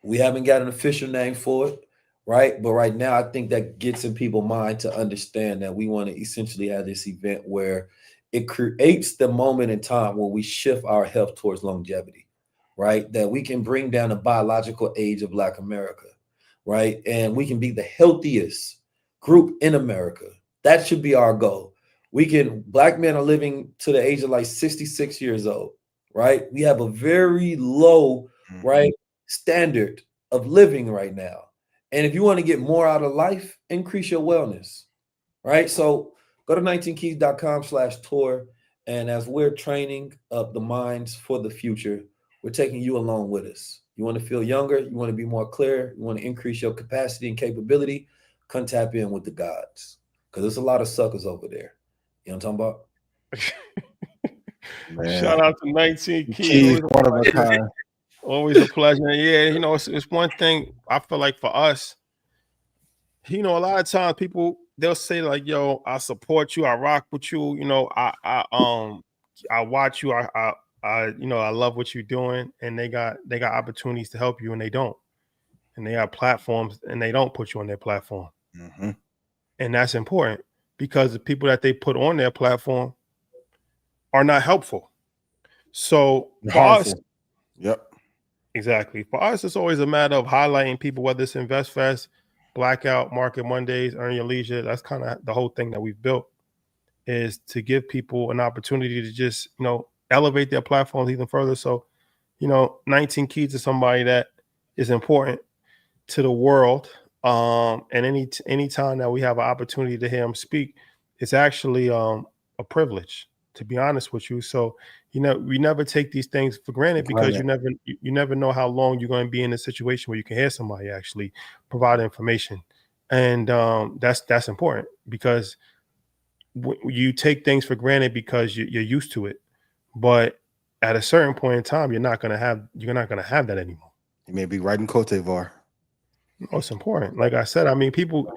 We haven't got an official name for it, right? But right now, I think that gets in people's mind to understand that we want to essentially have this event where it creates the moment in time where we shift our health towards longevity, right? That we can bring down the biological age of Black America, right? And we can be the healthiest group in America. That should be our goal. Black men are living to the age of like 66 years old, right? We have a very low, right, standard of living right now. And if you want to get more out of life, increase your wellness, right? So go to 19keys.com/tour. And as we're training up the minds for the future, we're taking you along with us. You want to feel younger, you want to be more clear, you want to increase your capacity and capability, come tap in with the gods. Because there's a lot of suckers over there. You know what I'm talking about? Shout out to 19 Keys. One of a kind. Always a pleasure. Yeah, it's one thing I feel like for us, a lot of times people, they'll say like, yo, I support you, I rock with you, I watch you, I love what you're doing, and they got opportunities to help you and they don't. And they have platforms and they don't put you on their platform. And that's important because the people that they put on their platform are not helpful. So for us, exactly. For us, it's always a matter of highlighting people, whether it's Invest Fest, Blackout, Market Mondays, Earn Your Leisure. That's kind of the whole thing that we've built, is to give people an opportunity to just, elevate their platforms even further. So, 19 Keys is somebody that is important to the world. And any time that we have an opportunity to hear him speak, it's actually a privilege, to be honest with you. So, we never take these things for granted because you never know how long you're going to be in a situation where you can hear somebody actually provide information. And that's important because you take things for granted because you're used to it. But at a certain point in time, you're not going to have that anymore. You may be right in Cote d'Ivoire. It's important. Like I said, I mean, people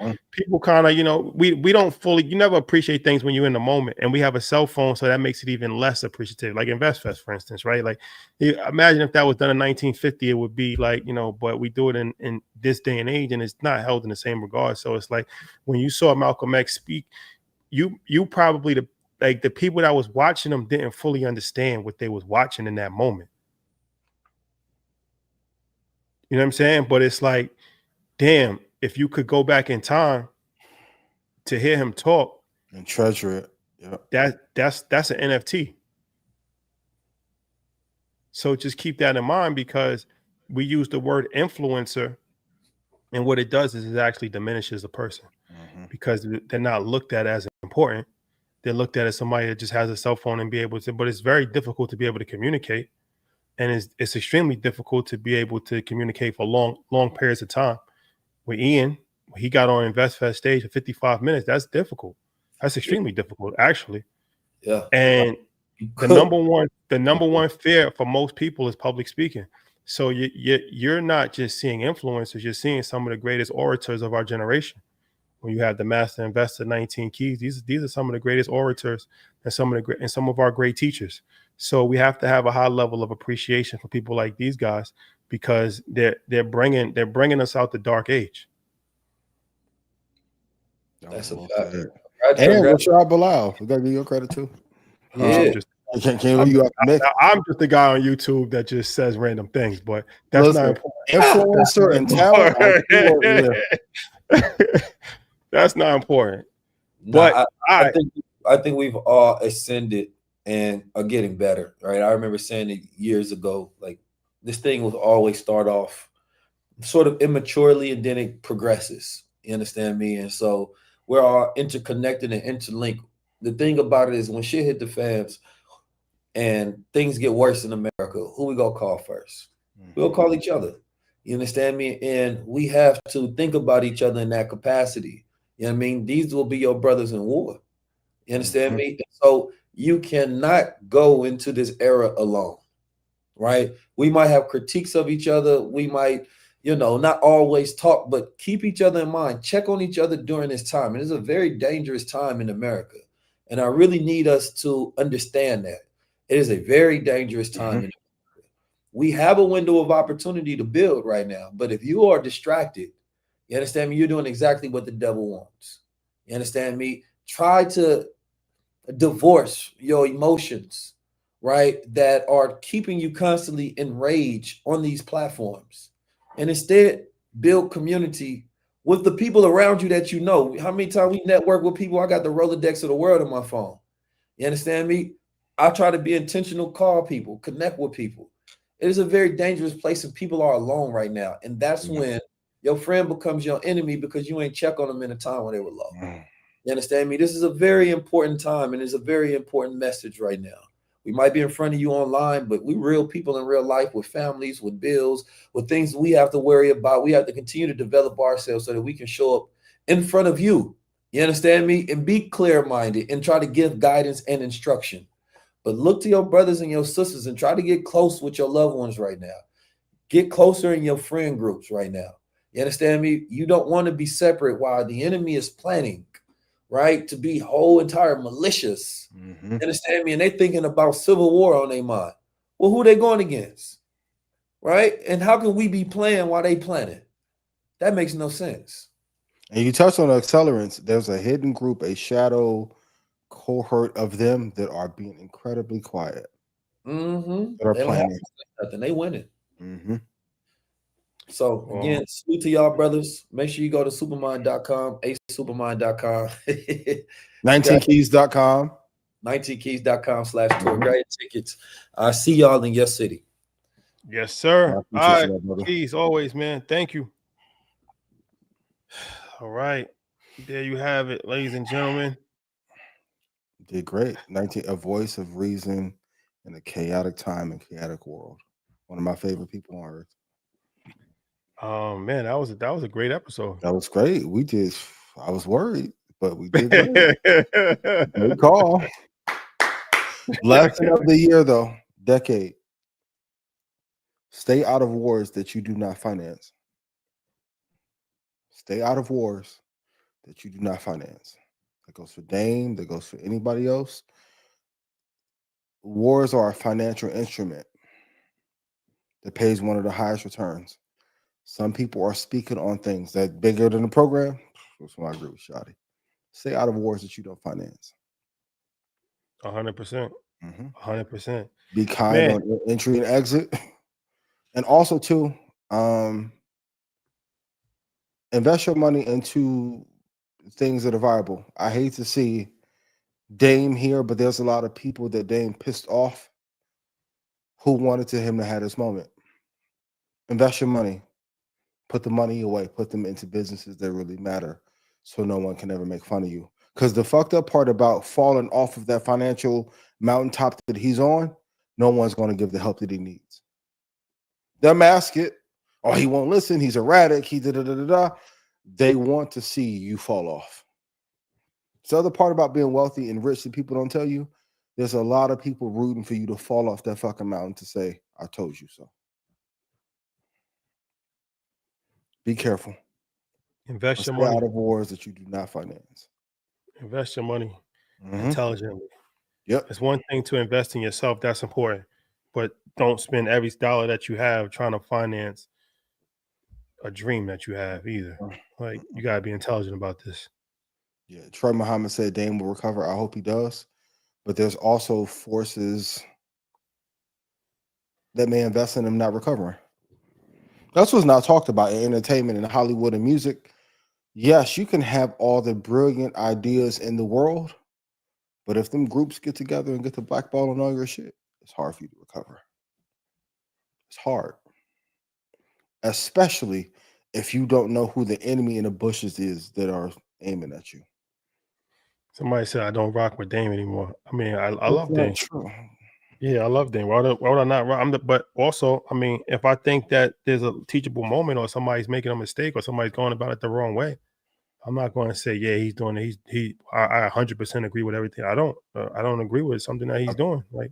kind of, we don't fully, you never appreciate things when you're in the moment, and we have a cell phone. So that makes it even less appreciative. Like Invest Fest, for instance, right? Like imagine if that was done in 1950, it would be like, but we do it in this day and age, and it's not held in the same regard. So it's like when you saw Malcolm X speak, you probably the people that was watching them didn't fully understand what they was watching in that moment. You know what I'm saying? But it's like, damn, if you could go back in time to hear him talk and treasure it, that's an NFT. So just keep that in mind, because we use the word influencer And what it does is it actually diminishes a person because they're not looked at as important. They're looked at as somebody that just has a cell phone and be able to, but it's very difficult to be able to communicate. And it's extremely difficult to be able to communicate for long periods of time. With Ian, he got on InvestFest stage for 55 minutes. That's difficult. That's extremely difficult, actually. Yeah. And the number one fear for most people is public speaking. So you're not just seeing influencers, you're seeing some of the greatest orators of our generation. When you have the Master Investor 19 Keys, these are some of the greatest orators and some of our great teachers. So we have to have a high level of appreciation for people like these guys because they're bringing us out the dark age. That's a Well fact. said. And Rashad Bilal, we gotta give you credit too. Yeah. I'm just the guy on YouTube that just says random things, but that's not important. Influencer and talent. That's not important. But I think we've all ascended and are getting better, right? I remember saying it years ago, like this thing will always start off sort of immaturely and then it progresses. You understand me? And so we're all interconnected and interlinked. The thing about it is when shit hit the fans and things get worse in America, who we gonna call first? We'll call each other. You understand me? And we have to think about each other in that capacity. You know what I mean? These will be your brothers in war. You understand me? So you cannot go into this era alone, right? We might have critiques of each other. We might, not always talk, but keep each other in mind. Check on each other during this time. It is a very dangerous time in America. And I really need us to understand that. It is a very dangerous time in America. We have a window of opportunity to build right now. But if you are distracted, you understand me? You're doing exactly what the devil wants. You understand me? Try to divorce your emotions, right? That are keeping you constantly enraged on these platforms. And instead, build community with the people around you that you know. How many times we network with people? I got the Rolodex of the world on my phone. You understand me? I try to be intentional, call people, connect with people. It is a very dangerous place and people are alone right now. And that's when your friend becomes your enemy because you ain't check on them in a time when they were low. You understand me? This is a very important time and it's a very important message right now. We might be in front of you online, but we real people in real life with families, with bills, with things we have to worry about. We have to continue to develop ourselves so that we can show up in front of you. You understand me? And be clear-minded and try to give guidance and instruction. But look to your brothers and your sisters and try to get close with your loved ones right now. Get closer in your friend groups right now. You understand me? You don't want to be separate while the enemy is planning, right? To be whole entire malicious. You understand me? And they thinking about civil war on their mind. Well, who they going against? Right? And how can we be playing while they planning? That makes no sense. And you touched on accelerants. There's a hidden group, a shadow cohort of them that are being incredibly quiet. That are planning. Nothing. They winning. So again, salute to y'all brothers. Make sure you go to supermind.com, acesupermind.com. 19keys.com. 19keys.com/tour. Great tickets. I see y'all in your city. Yes, sir. All right. Keys, always, man. Thank you. All right. There you have it, ladies and gentlemen. Did great. 19, a voice of reason in a chaotic time and chaotic world. One of my favorite people on earth. Oh man, that was a great episode. That was great. I was worried, but we did great. Good call. Lesson of the year, though, decade. Stay out of wars that you do not finance. Stay out of wars that you do not finance. That goes for Dame. That goes for anybody else. Wars are a financial instrument that pays one of the highest returns. Some people are speaking on things that bigger than the program. That's why I agree with Shotty. Stay out of wars that you don't finance. 100%. 100%. Be kind on entry and exit. And also, too, invest your money into things that are viable. I hate to see Dame here, but there's a lot of people that Dame pissed off who wanted him to have this moment. Invest your money. Put the money away. Put them into businesses that really matter, so no one can ever make fun of you. Because the fucked up part about falling off of that financial mountaintop that he's on, no one's going to give the help that he needs. They'll mask it. Oh, he won't listen. He's erratic. He da. They want to see you fall off. The other part about being wealthy and rich that people don't tell you, there's a lot of people rooting for you to fall off that fucking mountain to say, I told you so. Be careful. Invest your Stay money. out of wars that you do not finance. Invest your money intelligently. Yep. It's one thing to invest in yourself. That's important. But don't spend every dollar that you have trying to finance a dream that you have either. Like, you got to be intelligent about this. Yeah. Troy Muhammad said Dame will recover. I hope he does. But there's also forces that may invest in him not recovering. That's what's not talked about in entertainment and Hollywood and music. Yes, you can have all the brilliant ideas in the world, but if them groups get together and get the blackball on all your shit, it's hard for you to recover. It's hard. Especially if you don't know who the enemy in the bushes is that are aiming at you. Somebody said I don't rock with Dame anymore. I mean, I love That's Dame. not true. Yeah, I love Dame. Why would I not rock? But also, I mean, if I think that there's a teachable moment or somebody's making a mistake or somebody's going about it the wrong way, I'm not going to say, yeah, he's doing it. I 100% agree with everything. I don't agree with something that he's doing. Like,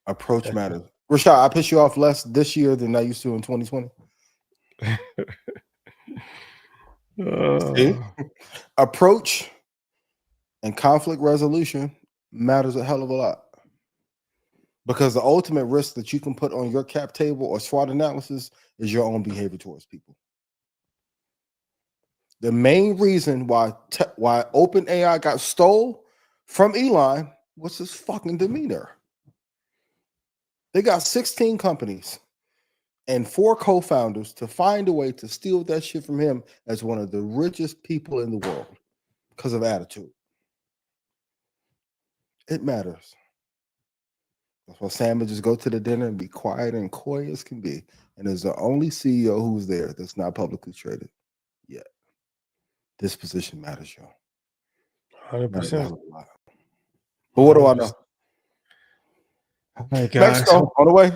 approach matters. Rashad, I piss you off less this year than I used to in 2020. See? Approach and conflict resolution matters a hell of a lot. Because the ultimate risk that you can put on your cap table or SWOT analysis is your own behavior towards people. The main reason why OpenAI got stole from Elon was his fucking demeanor. They got 16 companies and 4 co-founders to find a way to steal that shit from him as one of the richest people in the world because of attitude. It matters. That's why Sam would just go to the dinner and be quiet and coy as can be. And is the only CEO who's there that's not publicly traded yet. This position matters, y'all. 100%. But what do I know? All right, guys. Mexico, on the way.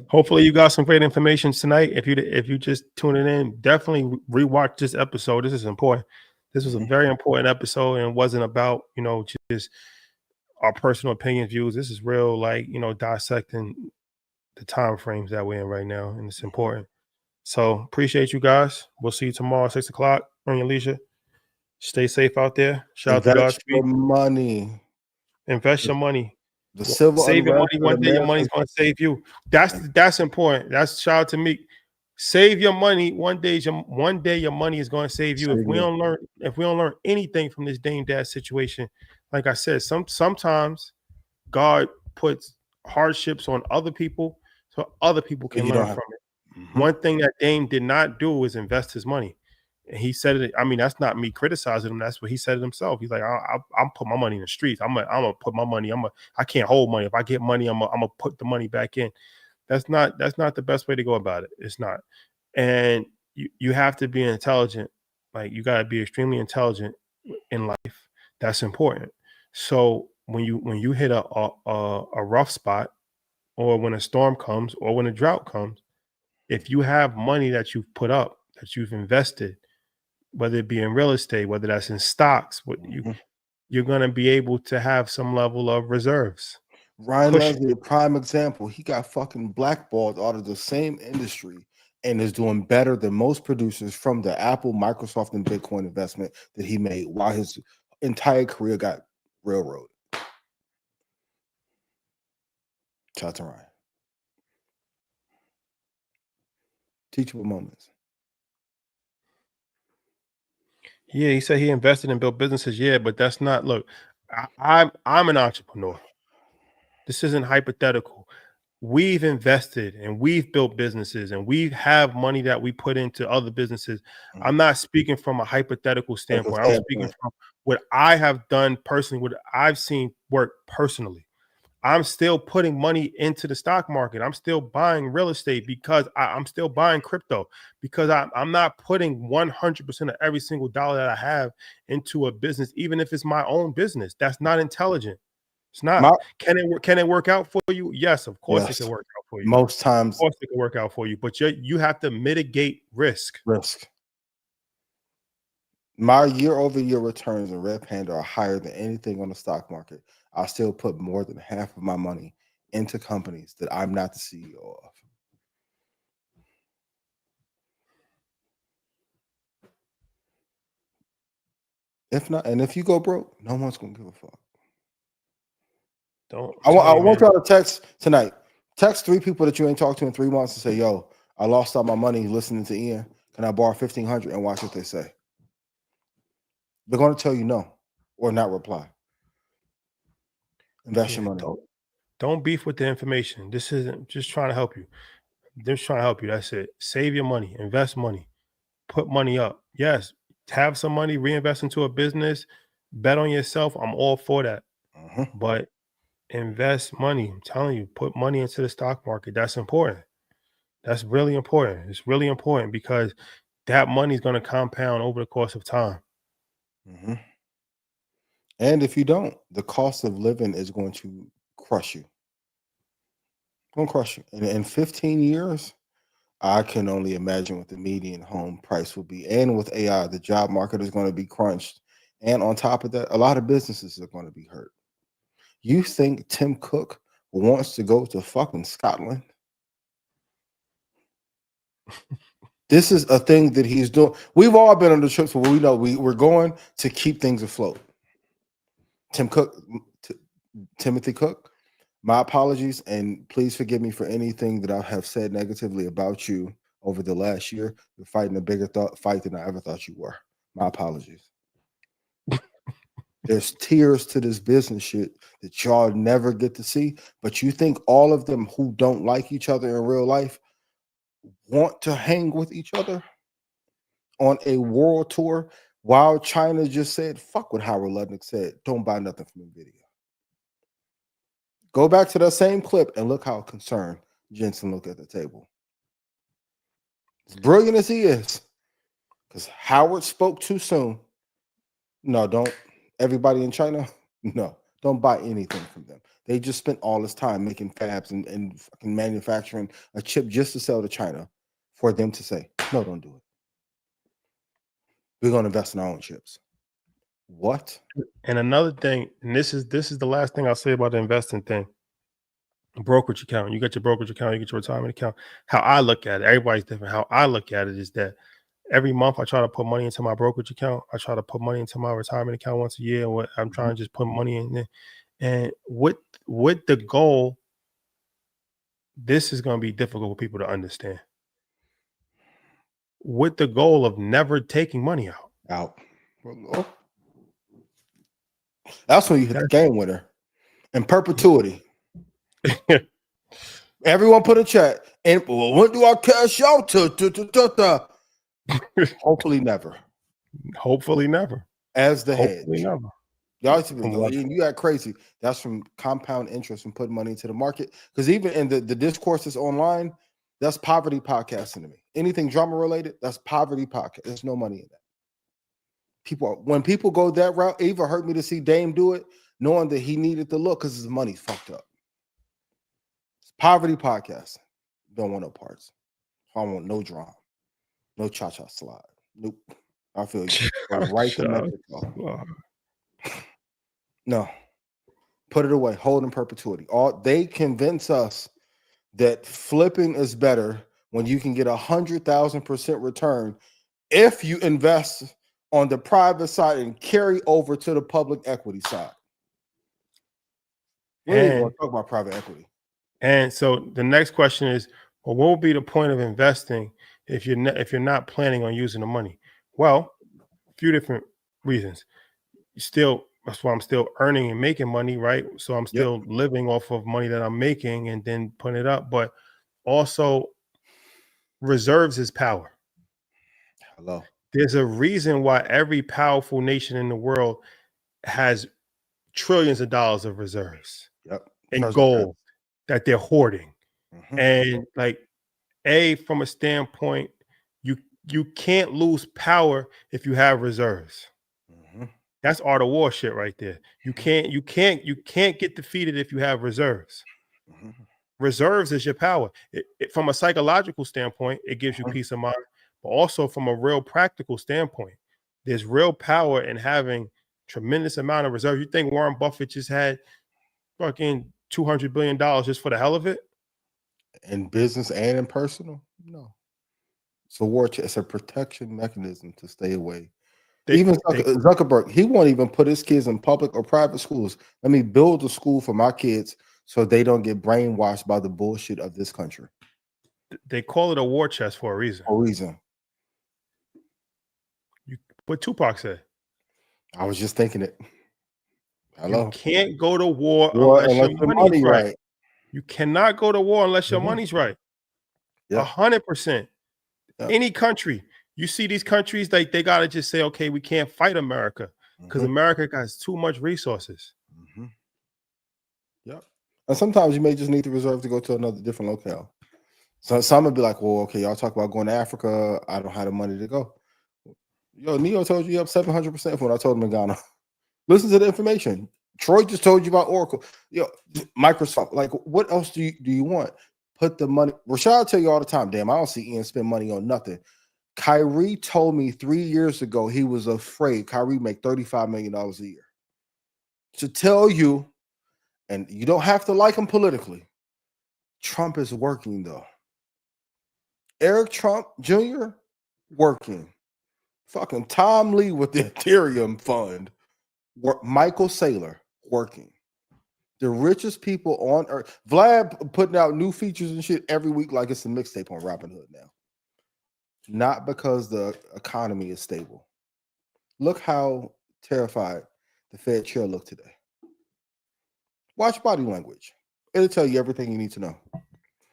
Hopefully you got some great information tonight. If you just tuning in, definitely rewatch this episode. This is important. This was a very important episode, and it wasn't about, just our personal opinion views. This is real, like, dissecting the time frames that we're in right now, and it's important. So appreciate you guys. We'll see you tomorrow, 6 o'clock on your leisure. Stay safe out there. Shout out to Godspeed. Your money. Invest your money. The civil save your money. One day your money's going to save you. That's important. That's shout out to me. Save your money. One day your money is going to save you. If we don't learn anything from this Dame Dash situation, like I said, sometimes God puts hardships on other people so other people can learn from it. Mm-hmm. One thing that Dame did not do is invest his money. And he said it. I mean, that's not me criticizing him. That's what he said it himself. He's like, I'm put my money in the streets. I'm gonna put my money. I can't hold money. If I get money, I'm gonna put the money back in. That's not the best way to go about it. It's not. And you have to be intelligent. Like, you got to be extremely intelligent in life. That's important. So when you hit a rough spot, or when a storm comes, or when a drought comes, if you have money that you've put up, that you've invested, whether it be in real estate, whether that's in stocks, you're going to be able to have some level of reserves. Ryan Leslie, a prime example. He got fucking blackballed out of the same industry and is doing better than most producers from the Apple, Microsoft, and Bitcoin investment that he made while his entire career got railroaded. Shout out to Ryan. Teachable moments. Yeah, he said he invested and built businesses. Yeah, but that's not. Look, I'm an entrepreneur. This isn't hypothetical. We've invested and we've built businesses and we have money that we put into other businesses. I'm not speaking from a hypothetical standpoint. I'm speaking from what I have done personally, what I've seen work personally. I'm still putting money into the stock market. I'm still buying real estate because I'm still buying crypto because I'm not putting 100% of every single dollar that I have into a business, even if it's my own business. That's not intelligent. It's not. Can it work out for you? Yes, of course it can work out for you. Most times, of course it can work out for you, but you have to mitigate risk. My year-over-year returns in Red Panda are higher than anything on the stock market. I still put more than half of my money into companies that I'm not the CEO of. If not, and if you go broke, no one's gonna give a fuck. I want y'all to text tonight. Text 3 people that you ain't talked to in 3 months and say, "Yo, I lost all my money listening to Ian. Can I borrow $1,500?" and watch what they say. They're going to tell you no or not reply. Invest your money. Don't beef with the information. This isn't just trying to help you. They're just trying to help you. That's it. Save your money. Invest money. Put money up. Yes. Have some money. Reinvest into a business. Bet on yourself. I'm all for that. But invest money. I'm telling you, put money into the stock market. That's important. That's really important. It's really important because that money is going to compound over the course of time. And if you don't, the cost of living is going to crush you. Going to crush you. And in 15 years, I can only imagine what the median home price will be. And with AI, the job market is going to be crunched. And on top of that, a lot of businesses are going to be hurt. You think Tim Cook wants to go to fucking Scotland? This is a thing that he's doing. We've all been on the trips where we know we're going to keep things afloat. Timothy Cook, my apologies, and please forgive me for anything that I have said negatively about you over the last year. You're fighting a bigger fight than I ever thought you were. My apologies. There's tiers to this business shit that y'all never get to see, but you think all of them who don't like each other in real life want to hang with each other on a world tour while China just said, fuck what Howard Lutnick said, don't buy nothing from NVIDIA. Go back to that same clip and look how concerned Jensen looked at the table. As brilliant as he is, because Howard spoke too soon. No, don't. Everybody in China, no, don't buy anything from them. They just spent all this time making fabs and fucking manufacturing a chip just to sell to China for them to say, no, don't do it. We're going to invest in our own chips. What? And another thing, and this is the last thing I'll say about the investing thing. Brokerage account. You get your brokerage account, you get your retirement account. How I look at it, everybody's different. How I look at it is that every month I try to put money into my brokerage account. I try to put money into my retirement account once a year. And I'm trying to just put money in there. And with the goal, this is going to be difficult for people to understand. With the goal of never taking money out. That's when you hit the game winner. In perpetuity. Everyone put a chat. And when do I cash out to? Hopefully never. Hopefully never. As the Hopefully hedge. never. Y'all, you got crazy. That's from compound interest and putting money into the market. Because even in the discourses online, that's poverty podcasting to me. Anything drama related, that's poverty podcast. There's no money in that. When people go that route, it even hurt me to see Dame do it, knowing that he needed to look because his money's fucked up. It's poverty podcasting. Don't want no parts. I don't want no drama. No cha-cha slide. Nope. I feel you. Right to Mexico. No. Put it away. Hold in perpetuity. They convince us that flipping is better when you can get 100,000% return if you invest on the private side and carry over to the public equity side. We ain't going to talk about private equity. And so the next question is, well, what would be the point of investing if you're not planning on using the money? Well, a few different reasons. That's why I'm still earning and making money, right? So I'm still living off of money that I'm making and then putting it up. But also, reserves is power. Hello. There's a reason why every powerful nation in the world has trillions of dollars of reserves. Yep. and Treasure gold that they're hoarding. Mhm. And like from a standpoint, you can't lose power if you have reserves. Mhm. That's art of war shit right there. You can't get defeated if you have reserves. Mhm. Reserves is your power. From a psychological standpoint, it gives you Mhm. peace of mind, but also from a real practical standpoint, there's real power in having tremendous amount of reserve. You think Warren Buffett just had fucking $200 billion just for the hell of it? In business and in personal, no. It's a war chest. It's a protection mechanism to stay away. They, Even they Zuckerberg, he won't even put his kids in public or private schools. Let me build a school for my kids so they don't get brainwashed by the bullshit of this country. they call it a war chest for a reason. For a reason. What Tupac said. I was just thinking it. Hello. You can't go to war War unless your money's right. You cannot go to war unless your Mhm. money's right. Yep. 100%. Yep. Any country. You see these countries, they gotta just say, okay, we can't fight America because Mhm. America has too much resources. Mhm. Yep. And sometimes you may just need the reserve to go to another different locale. So some would be like, well, okay, y'all talk about going to Africa. I don't have the money to go. Yo, Neo told you up 700% when I told him in Ghana. Listen to the information. Troy just told you about Oracle. Yo, Microsoft. Like, what else do you want? Put the money. Rashad tell you all the time, damn, I don't see Ian spend money on nothing. Kyrie told me 3 years ago he was afraid Kyrie make $35 million a year. To tell you, and you don't have to like him politically, Trump is working though. Eric Trump Jr. working. Fucking Tom Lee with the Ethereum fund. Michael Saylor working. The richest people on earth. Vlad putting out new features and shit every week like it's a mixtape on Robinhood now. Not because the economy is stable. Look how terrified the Fed chair looked today. Watch body language. It'll tell you everything you need to know.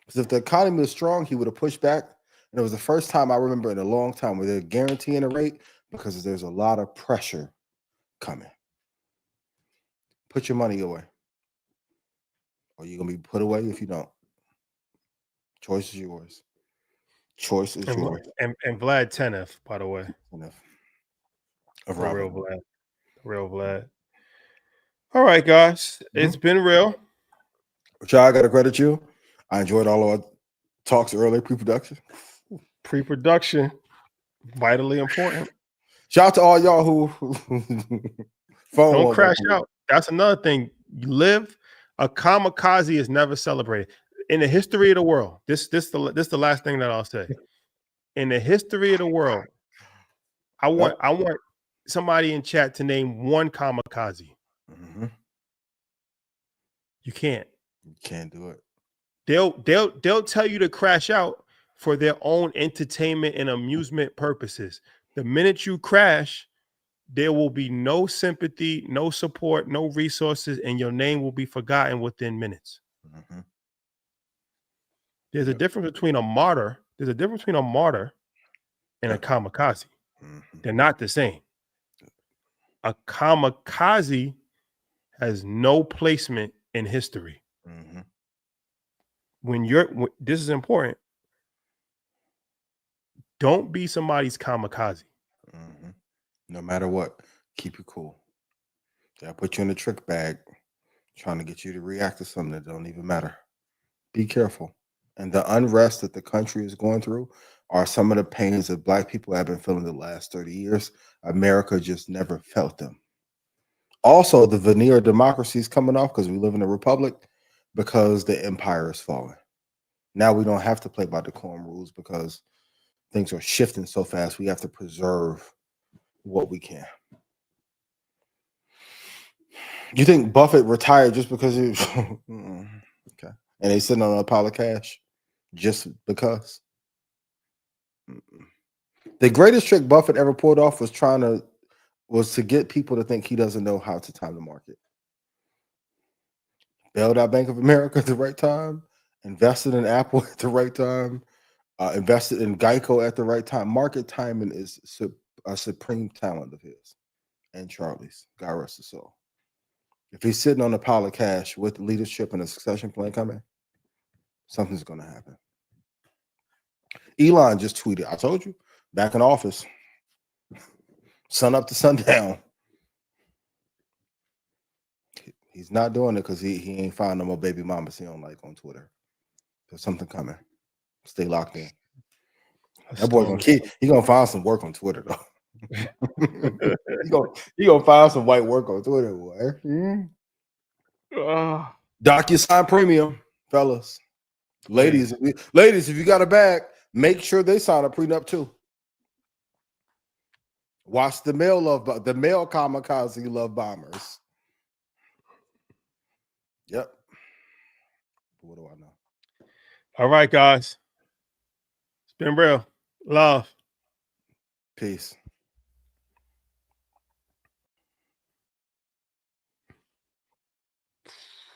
Because if the economy was strong, he would have pushed back. And it was the first time I remember in a long time where they're guaranteeing a rate because there's a lot of pressure coming. Put your money away. Or you're going to be put away if you don't. Choice is yours. Choice is yours. And Vlad Tenef, by the way. Enough. Of real Vlad. Real Vlad. All right, guys. It's been real. Which I got to credit you. I enjoyed all of our talks earlier, pre-production. Pre-production. Vitally important. Shout out to all y'all who don't crash out. That's another thing. You live. A kamikaze is never celebrated in the history of the world. This the last thing that I'll say. In the history of the world, I want somebody in chat to name one kamikaze. Mm-hmm. You can't. You can't do it. They'll tell you to crash out for their own entertainment and amusement purposes. The minute you crash, there will be no sympathy, no support, no resources, and your name will be forgotten within minutes. Mm-hmm. There's a difference between a martyr. There's a difference between a martyr and a kamikaze. Mm-hmm. They're not the same. A kamikaze has no placement in history. Mm-hmm. This is important. Don't be somebody's kamikaze. Mm-hmm. No matter what, keep it cool. They'll put you in a trick bag trying to get you to react to something that don't even matter. Be careful. And the unrest that the country is going through are some of the pains that Black people have been feeling the last 30 years. America just never felt them. Also, the veneer of democracy is coming off because we live in a republic, because the empire is falling. Now we don't have to play by decorum rules because things are shifting so fast. We have to preserve what we can. You think Buffett retired just because he was okay? And they sitting on a pile of cash just because? The greatest trick Buffett ever pulled off was to get people to think he doesn't know how to time the market. Bailed out Bank of America at the right time, invested in Apple at the right time, invested in Geico at the right time. Market timing is a supreme talent of his and Charlie's. God rest his soul. If he's sitting on a pile of cash with leadership and a succession plan coming, something's going to happen. Elon just tweeted, I told you, back in office, sun up to sundown. He's not doing it because he ain't found no more baby mamas he don't like on Twitter. There's something coming. Stay locked in. That boy gonna find some work on Twitter though. he gonna find some white work on Twitter, boy. DocuSign Premium, fellas. Ladies, if you got a bag, make sure they sign a prenup too. Watch the male kamikaze love bombers. Yep. What do I know? All right, guys. It's been real. Love. Peace.